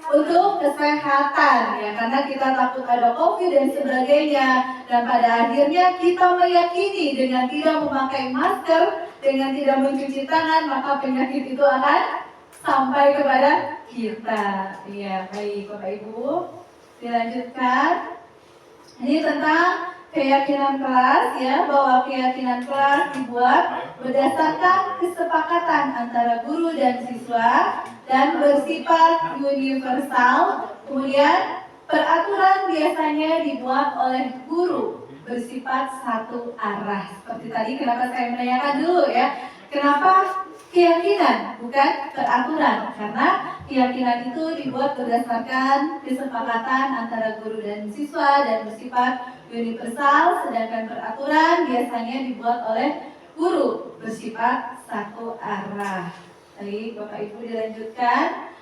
Untuk kesehatan ya, karena kita takut ada COVID dan sebagainya, dan pada akhirnya kita meyakini dengan tidak memakai masker, dengan tidak mencuci tangan, maka penyakit itu akan sampai kepada kita. Iya, baik Bapak Ibu, dilanjutkan. Ini tentang keyakinan kelas ya, bahwa keyakinan kelas dibuat berdasarkan kesepakatan antara guru dan siswa dan bersifat universal. Kemudian peraturan biasanya dibuat oleh guru, bersifat satu arah. Seperti tadi, kenapa saya menanyakan dulu ya, kenapa keyakinan bukan peraturan? Karena keyakinan itu dibuat berdasarkan kesepakatan antara guru dan siswa dan bersifat universal, sedangkan peraturan biasanya dibuat oleh guru, bersifat satu arah. Baik, Bapak Ibu, dilanjutkan.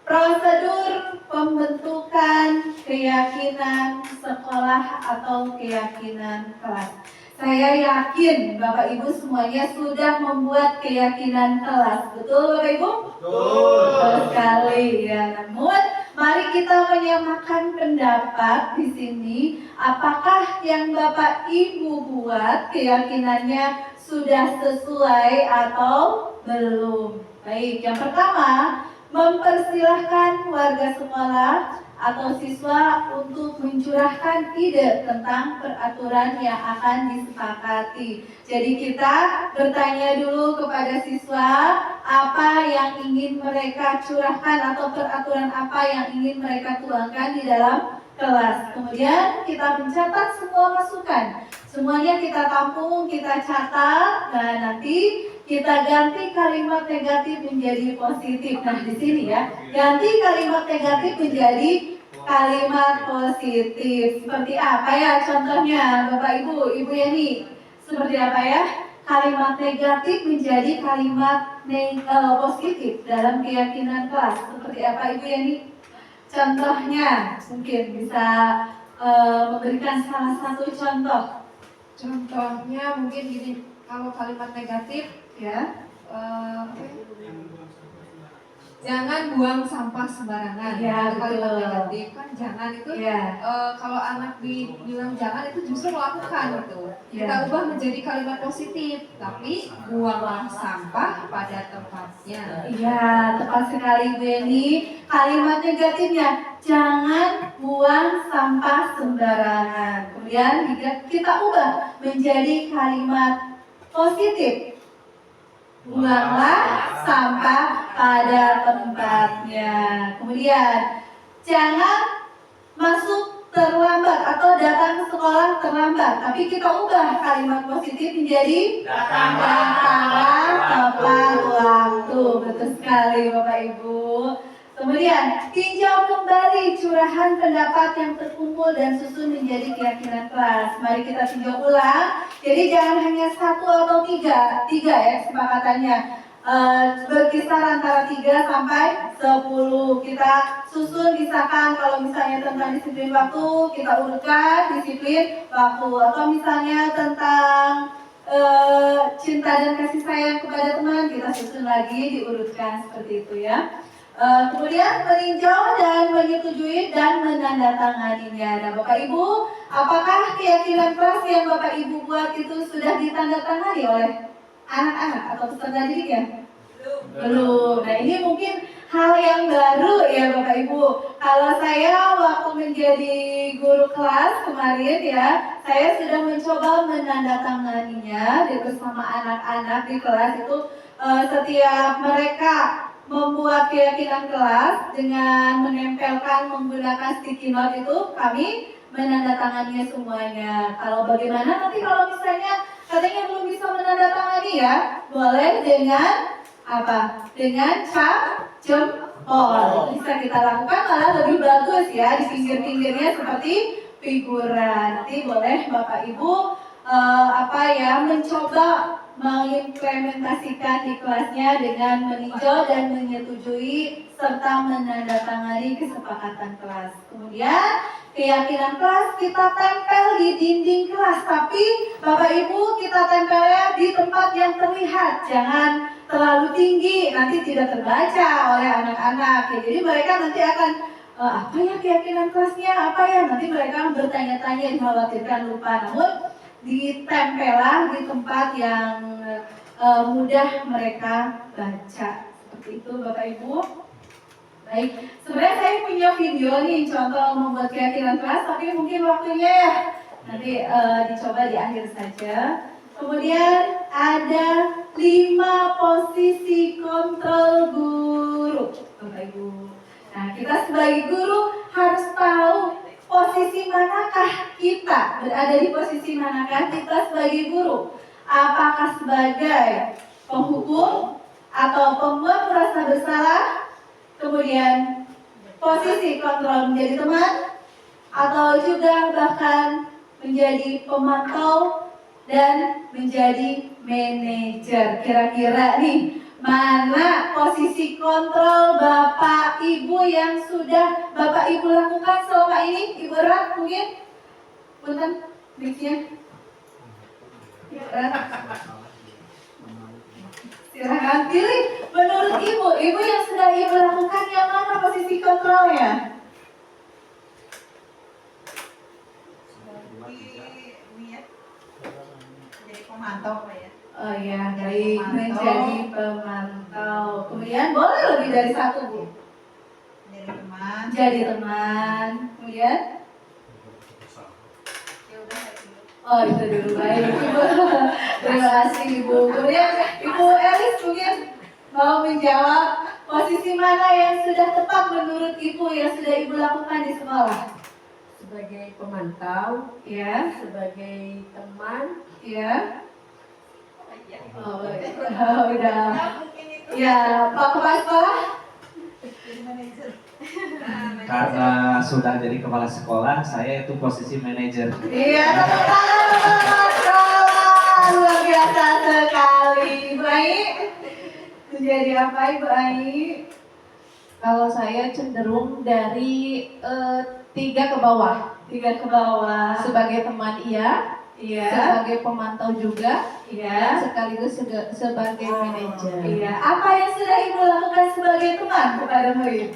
Prosedur pembentukan keyakinan sekolah atau keyakinan kelas. Saya yakin Bapak Ibu semuanya sudah membuat keyakinan kelas. Betul Bapak Ibu? Betul sekali ya. Namun mari kita menyamakan pendapat di sini. Apakah yang Bapak Ibu buat keyakinannya sudah sesuai atau belum? Baik, yang pertama, mempersilahkan warga sekolah atau siswa untuk mencurahkan ide tentang peraturan yang akan disepakati. Jadi kita bertanya dulu kepada siswa apa yang ingin mereka curahkan atau peraturan apa yang ingin mereka tuangkan di dalam kelas. Kemudian kita mencatat semua masukan. Semuanya kita tampung, kita catat, dan nanti kita ganti kalimat negatif menjadi positif. Nah, di sini ya, ganti kalimat negatif menjadi kalimat positif. Seperti apa ya contohnya, Bapak Ibu, Ibu Yani? Seperti apa ya? Kalimat negatif menjadi kalimat positif dalam keyakinan kelas. Seperti apa Ibu Yani? Contohnya, mungkin bisa memberikan salah satu contoh. Contohnya mungkin gini, kalau kalimat negatif Ya, jangan buang sampah sembarangan. Ya, Itu kalimat betul. negatif kan, jangan itu ya, kalau anak dibilang jangan itu justru melakukan gitu. Ya. Kita ubah menjadi kalimat positif, tapi buanglah sampah pada tempatnya. iya, tepat sekali Bu Eni. Kalimat negatifnya, jangan buang sampah sembarangan. Kemudian kita ubah menjadi kalimat positif. Buanglah sampah pada tempatnya. Kemudian jangan masuk terlambat atau datang ke sekolah terlambat. Tapi kita ubah kalimat positif menjadi datanglah tepat waktu. Betul sekali Bapak Ibu. Kemudian tinjau kembali curahan pendapat yang terkumpul dan susun menjadi keyakinan kelas. Mari kita tinjau ulang. Jadi jangan hanya 1 atau 3 ya kesepakatannya. Berkisar antara 3 sampai 10. Kita susun misalkan kalau misalnya tentang disiplin waktu, kita urutkan disiplin waktu. Atau misalnya tentang cinta dan kasih sayang kepada teman, kita susun lagi, diurutkan seperti itu ya. Kemudian meninjau dan menyetujui dan menandatanganinya. Nah, Bapak Ibu, apakah keyakinan kelas yang Bapak Ibu buat itu sudah ditandatangani oleh anak-anak atau peserta didik ya? Belum. Nah, ini mungkin hal yang baru ya Bapak Ibu. Kalau saya waktu menjadi guru kelas kemarin ya, saya sudah mencoba menandatanganinya bersama anak-anak di kelas itu. Setiap mereka membuat keyakinan kelas dengan menempelkan menggunakan sticky note itu, kami menandatanganinya semuanya. Kalau bagaimana nanti kalau misalnya katanya belum bisa menandatangani ya, boleh dengan apa? Dengan cap jempol. Bisa kita lakukan malah lebih bagus ya, di pinggir-pinggirnya seperti figuran. Nanti boleh Bapak Ibu mencoba mengimplementasikan di kelasnya dengan meninjau dan menyetujui serta menandatangani kesepakatan kelas. Kemudian keyakinan kelas kita tempel di dinding kelas, tapi Bapak Ibu kita tempelnya di tempat yang terlihat, jangan terlalu tinggi, nanti tidak terbaca oleh anak-anak. Ya, jadi mereka nanti akan apa ya keyakinan kelasnya, apa ya, nanti mereka bertanya-tanya, dikhawatirkan lupa. Namun ditempelah di tempat yang mudah mereka baca. Seperti itu Bapak Ibu. Baik, sebenarnya saya punya video nih contoh membuat keyakinan kelas, tapi mungkin waktunya ya nanti dicoba di akhir saja. Kemudian ada 5 posisi kontrol guru Bapak Ibu. Nah, kita sebagai guru harus tahu posisi manakah kita, berada di posisi manakah kita sebagai guru. Apakah sebagai penghukum atau pembuat merasa bersalah, kemudian posisi kontrol menjadi teman, atau juga bahkan menjadi pemantau dan menjadi manajer. Kira-kira nih, mana posisi kontrol Bapak Ibu yang sudah Bapak Ibu lakukan selama ini? Ibu Rat mungkin? Punten, mic-nya. Silahkan pilih menurut Ibu yang sudah Ibu lakukan yang mana posisi kontrolnya? Jadi pemantau Pak ya. Oh ya, baik, menjadi pemantau. Kemudian boleh lebih dari satu, Bu. Jadi teman. Jadi teman. Kemudian oh itu dulu, baik Ibu. Terima kasih Ibu. Kemudian Ibu Elis mungkin mau menjawab posisi mana yang sudah tepat menurut Ibu yang sudah Ibu lakukan di sekolah? Sebagai pemantau, Ya, sebagai teman, ya. Oh, udah. Ya, Pak Kepala Sekolah. Karena sudah jadi kepala sekolah, saya itu posisi manajer. Iya, tepuk tangan Kepala Sekolah. Luar biasa sekali. Ibu Ai, menjadi apa Ibu Ai? Kalau saya cenderung dari 3 ke bawah. 3 ke bawah. Sebagai teman iya, Iya. sebagai pemantau juga, Iya. sekaligus sebagai manajer. Iya. Apa yang sudah Ibu lakukan sebagai teman kepada murid?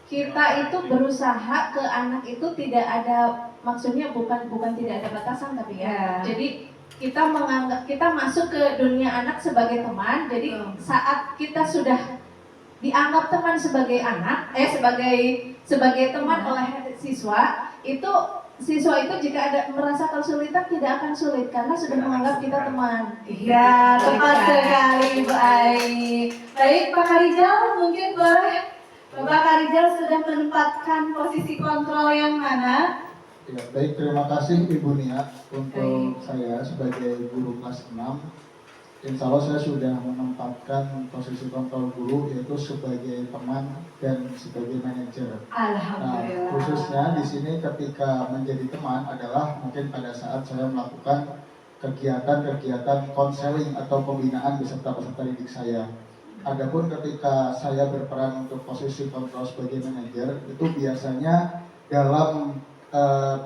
Kita itu berusaha ke anak itu tidak ada, maksudnya bukan tidak ada batasan tapi Ya. Jadi kita menganggap, kita masuk ke dunia anak sebagai teman. Jadi saat kita sudah dianggap teman sebagai anak, sebagai teman oleh siswa, siswa itu jika ada merasa kesulitan tidak akan sulit karena sudah menganggap kita teman. Iya, tepat sekali Bu Ai. Baik Pak Karijal, mungkin boleh Bapak Karijal sudah menempatkan posisi kontrol yang mana? Ya, baik, terima kasih Ibu Nia untuk saya sebagai guru kelas 6. Insya Allah saya sudah menempatkan posisi kontrol guru yaitu sebagai teman dan sebagai manajer. Nah, Alhamdulillah. khususnya di sini ketika menjadi teman adalah mungkin pada saat saya melakukan kegiatan-kegiatan konseling atau pembinaan beserta peserta didik saya. Adapun ketika saya berperan untuk posisi kontrol sebagai manajer, itu biasanya dalam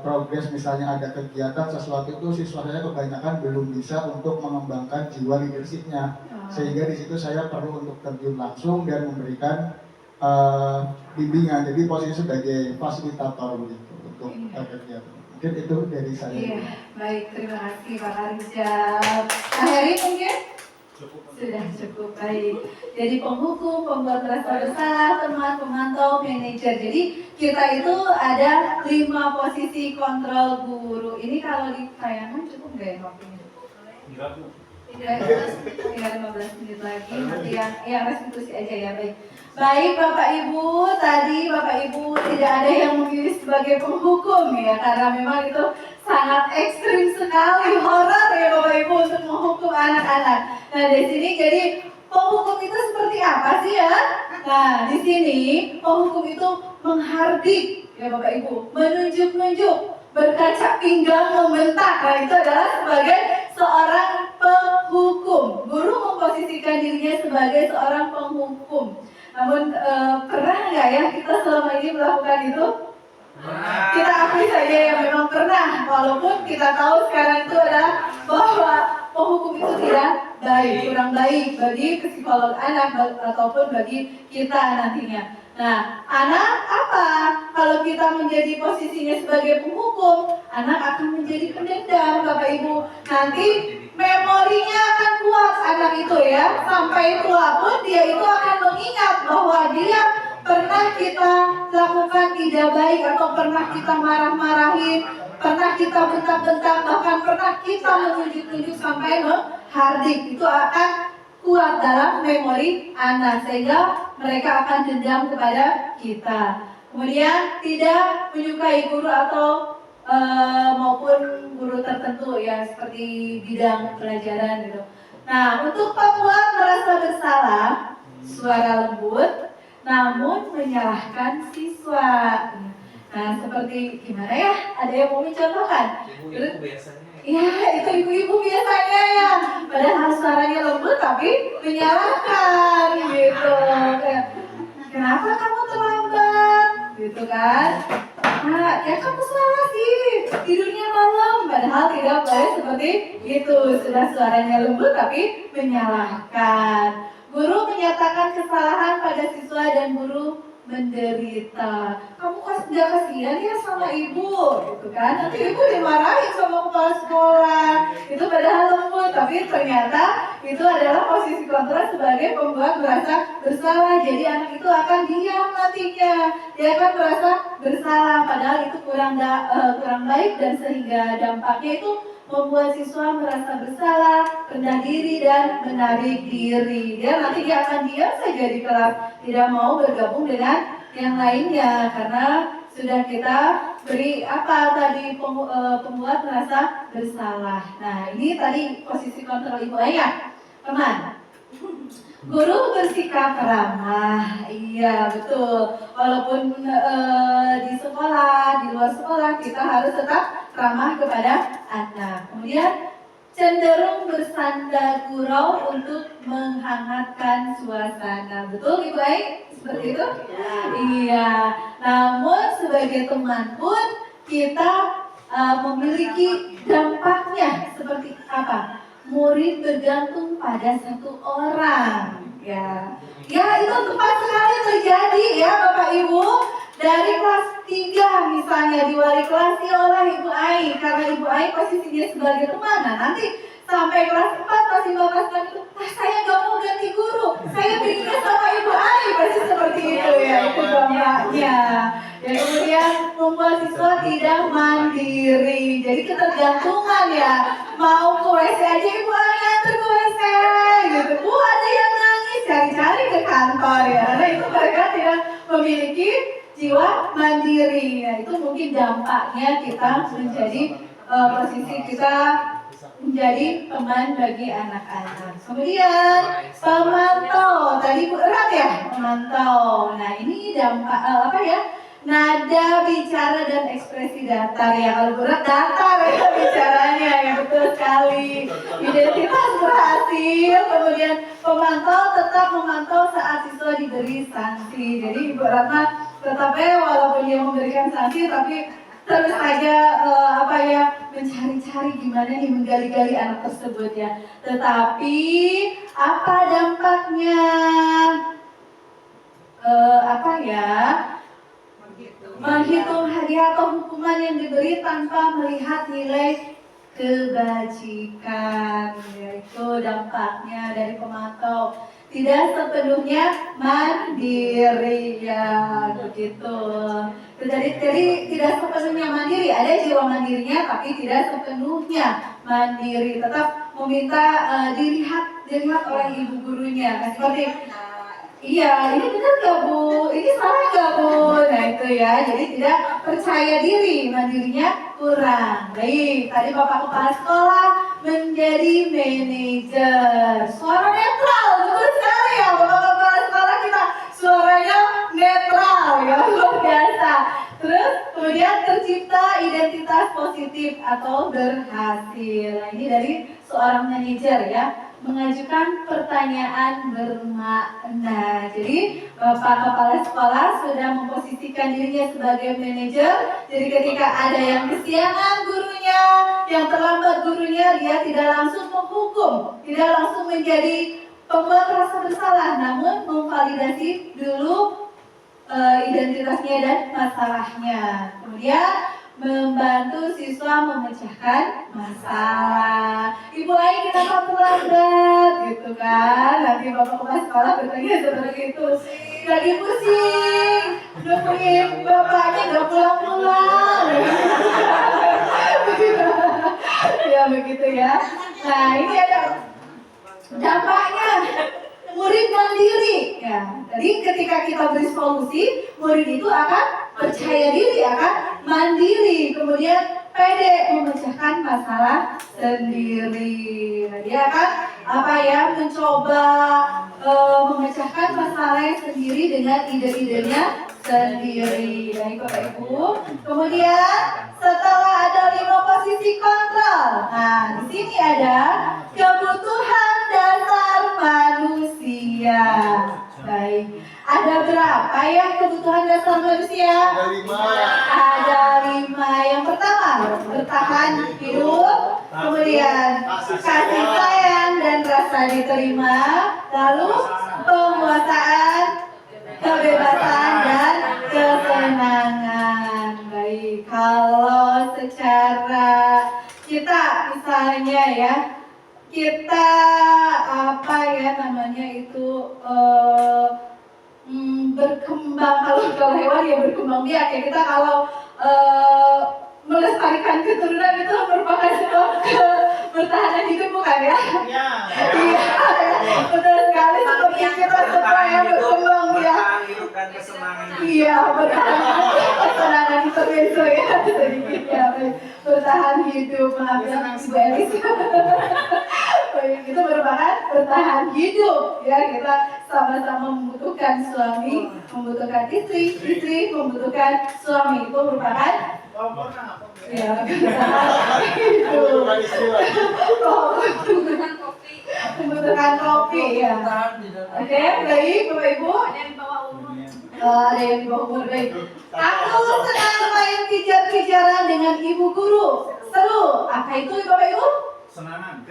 progres misalnya ada kegiatan sesuatu itu siswa saya kebanyakan belum bisa untuk mengembangkan jiwa leadershipnya, sehingga di situ saya perlu untuk terjun langsung dan memberikan bimbingan. Jadi posisi sebagai fasilitator begitu untuk kegiatan. Mungkin itu dari saya. Iya, baik, terima kasih Pak Karijal. Pak Heri mungkin? Sudah cukup baik. Jadi penghukum, pembuat rasa bersalah, teman, pemantau, manajer. Jadi kita itu ada 5 posisi kontrol guru. Ini kalau ditayangkan cukup nggak ya waktunya? Tinggal 15 menit lagi. Nanti yang restitusi aja ya, baik. Baik Bapak Ibu, tadi Bapak Ibu tidak ada yang memilih sebagai penghukum ya, karena memang itu sangat ekstrim sekali, horor ya Bapak Ibu untuk menghukum anak-anak. Nah di sini jadi penghukum itu seperti apa sih ya? Nah di sini penghukum itu menghardik ya Bapak Ibu, menunjuk-nunjuk, berkaca pinggang, membentak. Nah itu adalah sebagai seorang penghukum. Guru memposisikan dirinya sebagai seorang penghukum. Namun pernah nggak ya kita selama ini melakukan itu? Kita akui saja yang memang pernah, walaupun kita tahu sekarang itu adalah bahwa penghukum itu tidak baik, kurang baik bagi psikolog anak ataupun bagi kita nantinya. Nah, anak apa? Kalau kita menjadi posisinya sebagai penghukum, anak akan menjadi pendendam, Bapak Ibu. Nanti memorinya akan kuat anak itu ya, sampai tua pun dia itu akan mengingat bahwa dia pernah kita lakukan tidak baik atau pernah kita marah-marahin, pernah kita bentak-bentak, bahkan pernah kita menunjuk-nunjuk sampai menghardik. Itu akan kuat dalam memori anak sehingga mereka akan dendam kepada kita. Kemudian tidak menyukai guru atau maupun guru tertentu ya seperti bidang pelajaran gitu. Nah, untuk pembuat merasa bersalah, suara lembut namun menyalahkan siswa. Nah, seperti gimana ya? Ada yang mau mencontohkan? Ibu-ibu biasanya. Iya, itu ibu-ibu biasanya ya. Padahal suaranya lembut tapi menyalahkan gitu. Kayak, kenapa kamu terlambat? Gitu kan? Nah, ya kamu salah sih, tidurnya malam. Padahal tidak boleh seperti itu. Sudah suaranya lembut tapi menyalahkan. Guru menyatakan kesalahan pada siswa dan guru menderita. Kamu nggak kasihan ya sama ibu, gitu kan? Nanti ibu dimarahin sama kepala sekolah. Itu padahal lembut, tapi ternyata itu adalah posisi kontrol sebagai pembuat merasa bersalah. Jadi anak itu akan diam nantinya, dia akan merasa bersalah. Padahal itu kurang baik dan sehingga dampaknya itu membuat siswa merasa bersalah, rendah diri dan menarik diri. Dia akan diam saja di kelas, tidak mau bergabung dengan yang lainnya karena sudah kita beri apa tadi pembuat merasa bersalah. Nah ini tadi posisi kontrol ibu ayah, teman. Guru bersikap ramah, iya betul. Walaupun di sekolah, di luar sekolah kita harus tetap ramah kepada anak. Kemudian cenderung bersanda gurau untuk menghangatkan suasana. Betul Ibu Ai? Seperti itu? Iya. Namun sebagai teman pun kita memiliki dampaknya seperti apa? Murid bergantung pada satu orang. Ya itu tepat sekali terjadi ya Bapak Ibu. Dari kelas 3 misalnya diwali kelas oleh Ibu Ai, karena Ibu Ai posisinya sebagai teman. Nah nanti sampai kelas 4 masih bakas itu, saya nggak mau ganti guru, saya pindah sama Ibu Ai, pasti seperti itu ya, itu bapaknya. Dan kemudian membuat siswa tidak mandiri, jadi ketergantungan ya, mau ke WC aja Ibu Ai antar ke WC, gitu. Bu ada yang nangis, cari-cari ke kantor ya, karena itu mereka tidak memiliki jiwa mandiri. Nah itu mungkin dampaknya kita menjadi posisi kita menjadi teman bagi anak-anak. Kemudian pemantau, tadi Bu erat ya memantau. Nah ini dampak apa ya? Nada bicara dan ekspresi datar ya. Kalau Bu erat datar ya bicaranya ya, betul sekali. Identitas berhasil. Kemudian pemantau tetap memantau saat siswa diberi sanksi. Jadi Bu erat tetap walaupun dia memberikan sanksi tapi terus saja mencari-cari gimana nih menggali-gali anak tersebut ya. Tetapi apa dampaknya? Menghitung hadiah atau hukuman yang diberi tanpa melihat nilai kebajikan, yaitu dampaknya dari pemantau. Tidak sepenuhnya mandiri ya begitu. Jadi tidak sepenuhnya mandiri, ada jiwa mandirinya tapi tidak sepenuhnya mandiri. Tetap meminta dilihat oleh ibu gurunya. Seperti iya, ini benar nggak Bu? Ini salah nggak Bu? Nah itu ya, jadi tidak percaya diri, mandirinya kurang. Baik, tadi Bapak Kepala Sekolah menjadi manajer. Suara netral, betul sekali ya Bapak Kepala Sekolah kita. Suaranya netral ya, luar biasa. Terus kemudian tercipta identitas positif atau berhasil. Nah ini dari seorang manajer ya. Mengajukan pertanyaan bermakna. Jadi Bapak Kepala Sekolah sudah memposisikan dirinya sebagai manajer. Jadi ketika ada yang kesiangan gurunya, yang terlambat gurunya, dia tidak langsung menghukum, tidak langsung menjadi pembuat rasa bersalah, namun memvalidasi dulu identitasnya dan masalahnya. Kemudian membantu siswa memecahkan masalah. Ibu Ai kenapa terlambat gitu kan? Nanti Bapak Kepala Sekolah bertanya seperti itu. Lagi pusing, nungguin bapaknya gak pulang-pulang. Ya begitu ya. Nah ini ada dampaknya. Murid mandiri ya. Jadi ketika kita beri solusi, murid itu akan percaya diri, akan mandiri, kemudian pede memecahkan masalah sendiri. Nah, dia akan mencoba memecahkan masalah sendiri dengan ide-idenya sendiri. Baik Bapak Ibu. Kemudian setelah ada 5 posisi kontrol, nah di sini ada kebutuhan dasar manusia. Baik. Ada berapa ya kebutuhan dasar manusia? Ada 5. Yang pertama, bertahan hidup. Kemudian kasih sayang dan rasa diterima. Lalu penguasaan, kebebasan dan kesenangan. kita apa ya namanya itu berkembang. Kalau hewan ya berkembang biak ya. Kita kalau melestarikan keturunan itu merupakan sebab bertahanan hidup, bukan ya? Ya. Iya, betul sekali, seperti kita supaya berkembang biak. Iya, bertahan intermezzo ya, sedikit ya, bertahan hidup, maaf ya, Ibu Elis. Itu merupakan bertahan hidup ya, kita sama-sama membutuhkan suami, membutuhkan istri, istri membutuhkan suami, itu merupakan ya, bertahan hidup. Membutuhkan kopi ya. Oke, baik Bapak Ibu. Ada yang bawa umur. Ada yang di bawah umur, baik. Aku senang main kejar-kejaran dengan ibu guru. Seru. Apa itu Bapak Ibu?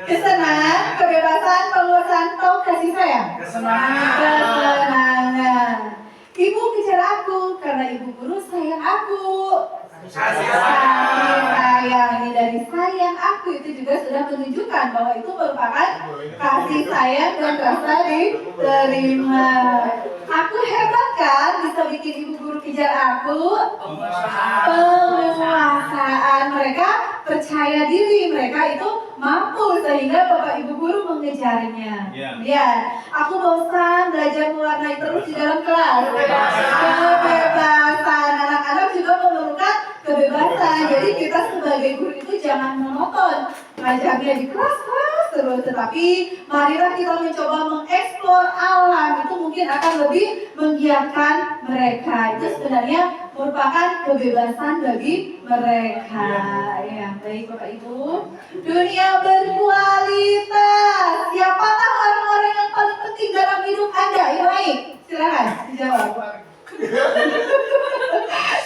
Kesenangan, kebebasan, penguasaan, atau kasih sayang? Kesenangan. Ibu kejar aku karena ibu guru sayang aku. Kasih sayang. Ini dari sayang aku itu juga sudah menunjukkan bahwa itu merupakan kasih sayang dan rasa diterima. Aku hebat kan bisa bikin ibu guru kejar aku. Penguasaan, mereka percaya diri, mereka itu mampu sehingga bapak ibu guru mengejarnya. Ya, aku bosan belajar mewarnai terus di dalam kelas. Kebebasan, anak-anak juga memerlukan kebebasan. Jadi kita sebagai guru itu jangan monoton ngajarnya di kelas-kelas terus, tetapi marilah kita mencoba mengeksplor alam, itu mungkin akan lebih menggiatkan mereka. Itu sebenarnya merupakan kebebasan bagi mereka. Ya, baik Bapak Ibu. Dunia berkualitas. Siapakah orang-orang yang paling penting dalam hidup Anda? Ya, baik. Silakan dijawab.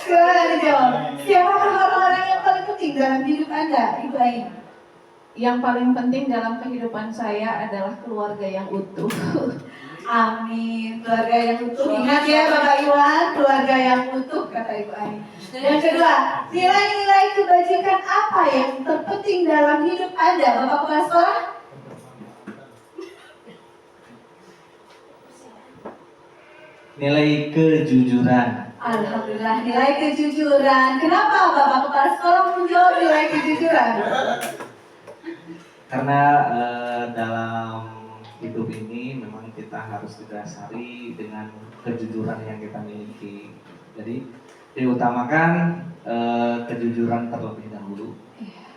Silakan dijawab. Siapakah orang-orang yang paling penting dalam hidup Anda? Ibu Ain. Yang paling penting dalam kehidupan saya adalah keluarga yang utuh. Amin. Keluarga yang utuh. Ingat ya Bapak Iwan, keluarga yang utuh kata Ibu Ain. Yang kedua, nilai-nilai kebajikan apa yang terpenting dalam hidup Anda, Bapak Kepala Sekolah? Nilai kejujuran. Alhamdulillah, nilai kejujuran. Kenapa Bapak Kepala Sekolah menjawab nilai kejujuran? Karena dalam hidup ini memang kita harus didasari dengan kejujuran yang kita miliki. Jadi diutamakan kejujuran terlebih dahulu.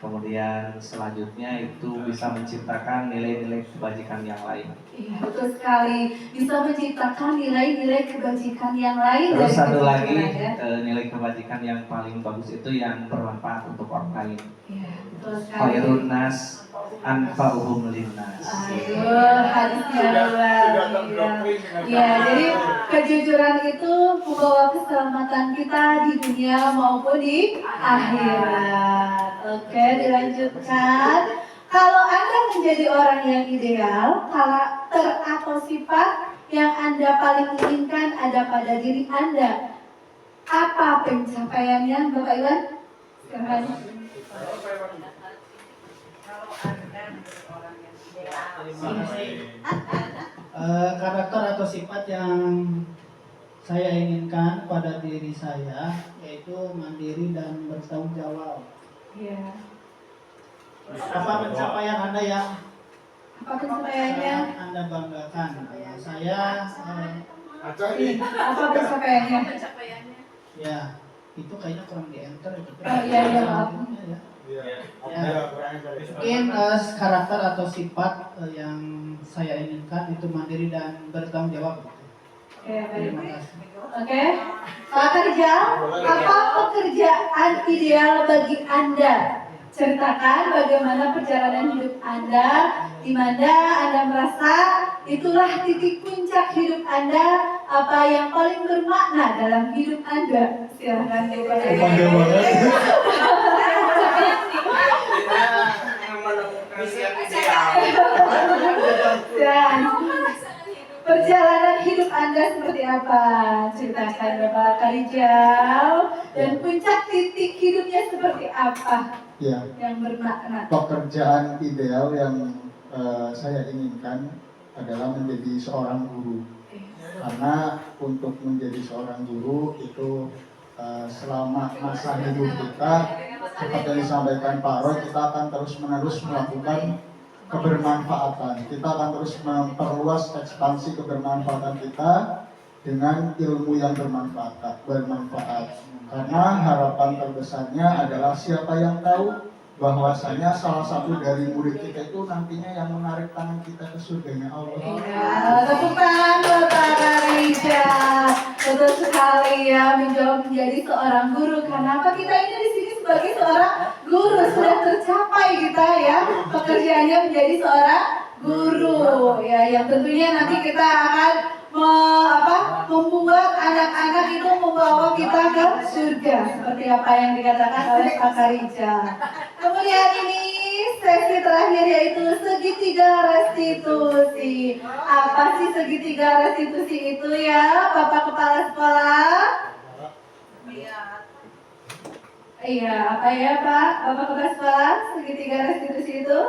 Kemudian selanjutnya itu bisa menciptakan nilai-nilai kebajikan yang lain. Iya, betul sekali. Bisa menciptakan nilai-nilai kebajikan yang lain. Terus dari satu lagi kejujuran, ya. nilai kebajikan yang paling bagus itu yang bermanfaat untuk orang lain. Iya, betul sekali. Khairun nas anfa'uhum linnas. Aduh, hadisnya luar biasa. Ya, jadi kejujuran itu membawa keselamatan kita di dunia maupun di akhirat. Oke, dilanjutkan. Kalau Anda menjadi orang yang ideal, karakter atau sifat yang Anda paling inginkan ada pada diri Anda, apa pencapaiannya, Bapak Iwan? Silakan. Karakter atau sifat yang saya inginkan pada diri saya yaitu mandiri dan bertanggung jawab. Iya. Apa pencapaian Anda yang Apa pencapaiannya? Anda banggakan? Saya Apa pencapaiannya? Pencapaiannya. ya itu kayaknya kurang di enter itu. Oh, iya, iya, maaf. Ya. Mungkin karakter atau sifat yang saya inginkan itu mandiri dan bertanggung jawab. Oke, baik. Terima kasih. Oke, Pak Kerja, apa pekerjaan ideal bagi Anda? Ceritakan bagaimana perjalanan hidup Anda, di mana Anda merasa itulah titik puncak hidup Anda, apa yang paling bermakna dalam hidup Anda. Silakan Bapak. Dan perjalanan hidup Anda seperti apa? Ceritakan Bapak Karijal. Dan puncak titik hidupnya seperti apa Ya, yang bermakna? pekerjaan ideal yang saya inginkan adalah menjadi seorang guru. Karena untuk menjadi seorang guru itu selama masa hidup kita, seperti yang disampaikan Pak Roy, kita akan terus-menerus melakukan kebermanfaatan. Kita akan terus memperluas ekspansi kebermanfaatan kita dengan ilmu yang bermanfaat. Karena harapan terbesarnya adalah siapa yang tahu bahwasanya salah satu dari murid kita itu nantinya yang menarik tangan kita ke surganya Allah. Iya, tepuk tangan buat Kak Rija. Betul sekali ya, menjadi seorang guru. Karena apa kita ini di sini sebagai seorang guru sudah tercapai kita ya pekerjaannya menjadi seorang guru ya, yang tentunya nanti kita akan membuat anak-anak itu membawa kita ke surga seperti apa yang dikatakan oleh Kak Rija. Kemudian ini sesi terakhir yaitu segitiga restitusi. Apa sih segitiga restitusi itu ya, Bapak Kepala Sekolah? Iya, apa ya Pak, Bapak Kepala Sekolah? Segitiga restitusi itu?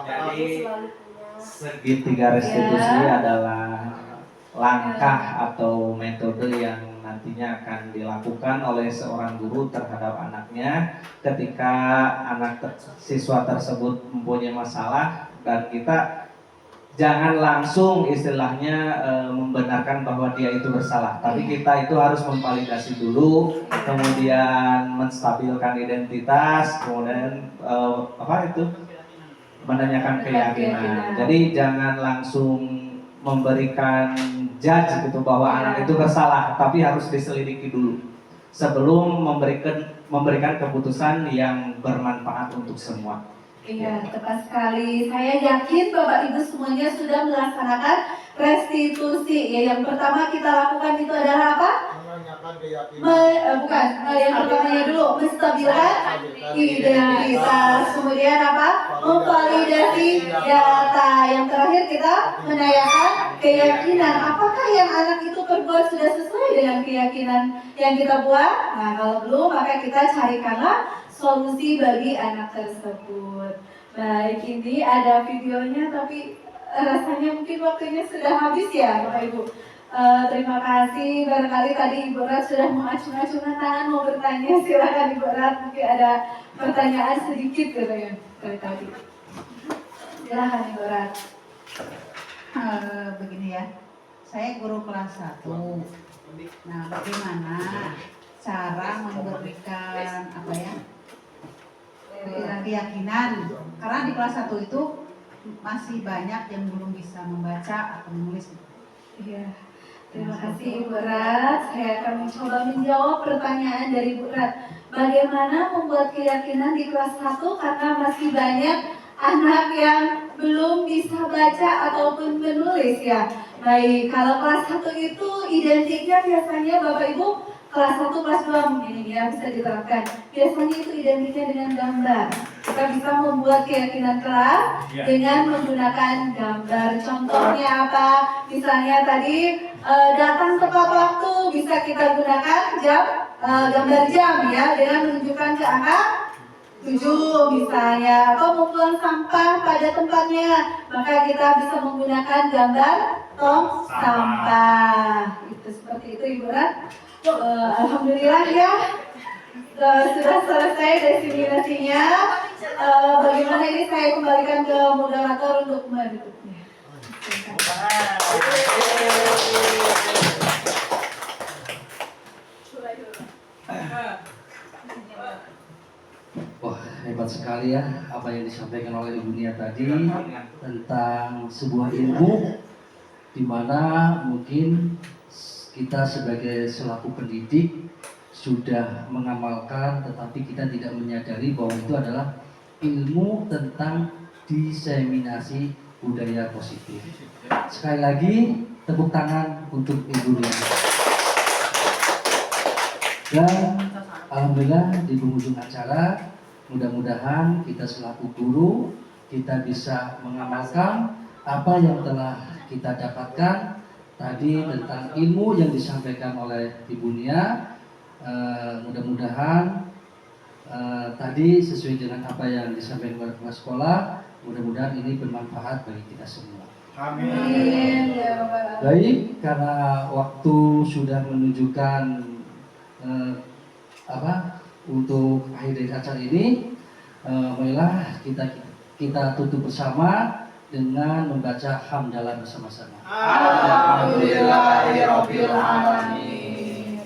Jadi segitiga restitusi adalah langkah atau metode yang nantinya akan dilakukan oleh seorang guru terhadap anaknya ketika siswa tersebut mempunyai masalah, dan kita jangan langsung istilahnya membenarkan bahwa dia itu bersalah, tapi kita itu harus memvalidasi dulu, kemudian menstabilkan identitas, kemudian menanyakan keyakinan. Jadi jangan langsung memberikan judge gitu bahwa anak itu bersalah, tapi harus diselidiki dulu sebelum memberikan keputusan yang bermanfaat untuk semua. Iya, tepat sekali. Saya yakin Bapak Ibu semuanya sudah melaksanakan restitusi. Ya, yang pertama kita lakukan itu adalah apa? Menanyakan keyakinan. Yang pertamanya dulu menstabilkan identitas. Kemudian apa? Memvalidasi data. Yang terakhir kita menanyakan keyakinan. Apakah yang anak itu perbuat sudah sesuai dengan keyakinan yang kita buat? Nah, kalau belum maka kita carikanlah solusi bagi anak tersebut. Baik, ini ada videonya tapi rasanya mungkin waktunya sudah habis ya Bapak Ibu. Terima kasih, barangkali tadi Ibu Rat sudah mengacung-acungkan tangan mau bertanya, silakan Ibu Rat, mungkin ada pertanyaan sedikit katanya dari tadi. Silakan Ibu Rat. Begini ya, saya guru kelas 1. Nah, bagaimana cara memberikan keyakinan, karena di kelas 1 itu masih banyak yang belum bisa membaca atau menulis. Iya, terima kasih Ibu Rat. Saya akan mencoba menjawab pertanyaan dari Ibu Rat. Bagaimana membuat keyakinan di kelas 1 karena masih banyak anak yang belum bisa baca ataupun menulis ya. Baik, kalau kelas 1 itu identiknya biasanya Bapak Ibu kelas 1, kelas 2 mungkin ini ya bisa diterapkan. Biasanya itu identiknya dengan gambar. Kita bisa membuat keyakinan kelas dengan menggunakan gambar. Contohnya apa? Misalnya tadi datang tepat waktu bisa kita gunakan gambar jam ya, dengan menunjukkan ke angka 7 misalnya, atau membuang sampah pada tempatnya, maka kita bisa menggunakan gambar tong sampah. Itu seperti itu Ibu Rat. Alhamdulillah ya, sudah selesai definisinya. Bagaimana ini saya kembalikan ke moderator untuk menutupnya. Wah, hebat sekali ya apa yang disampaikan oleh Ibu Nia tadi tentang sebuah ilmu di mana mungkin kita sebagai selaku pendidik sudah mengamalkan, tetapi kita tidak menyadari bahwa itu adalah ilmu tentang diseminasi budaya positif. Sekali lagi tepuk tangan untuk Ibu Nia. Dan alhamdulillah di penghujung acara, mudah-mudahan kita selaku guru kita bisa mengamalkan apa yang telah kita dapatkan tadi tentang ilmu yang disampaikan oleh Ibu Nia. Mudah-mudahan tadi sesuai dengan apa yang disampaikan oleh kepala sekolah, mudah-mudahan ini bermanfaat bagi kita semua. Amin. Ya Rabbal Alamin. Baik, karena waktu sudah menunjukkan untuk akhir dari acara ini, marilah kita tutup bersama dengan membaca hamdalah bersama-sama. Alhamdulillahirabbil alamin.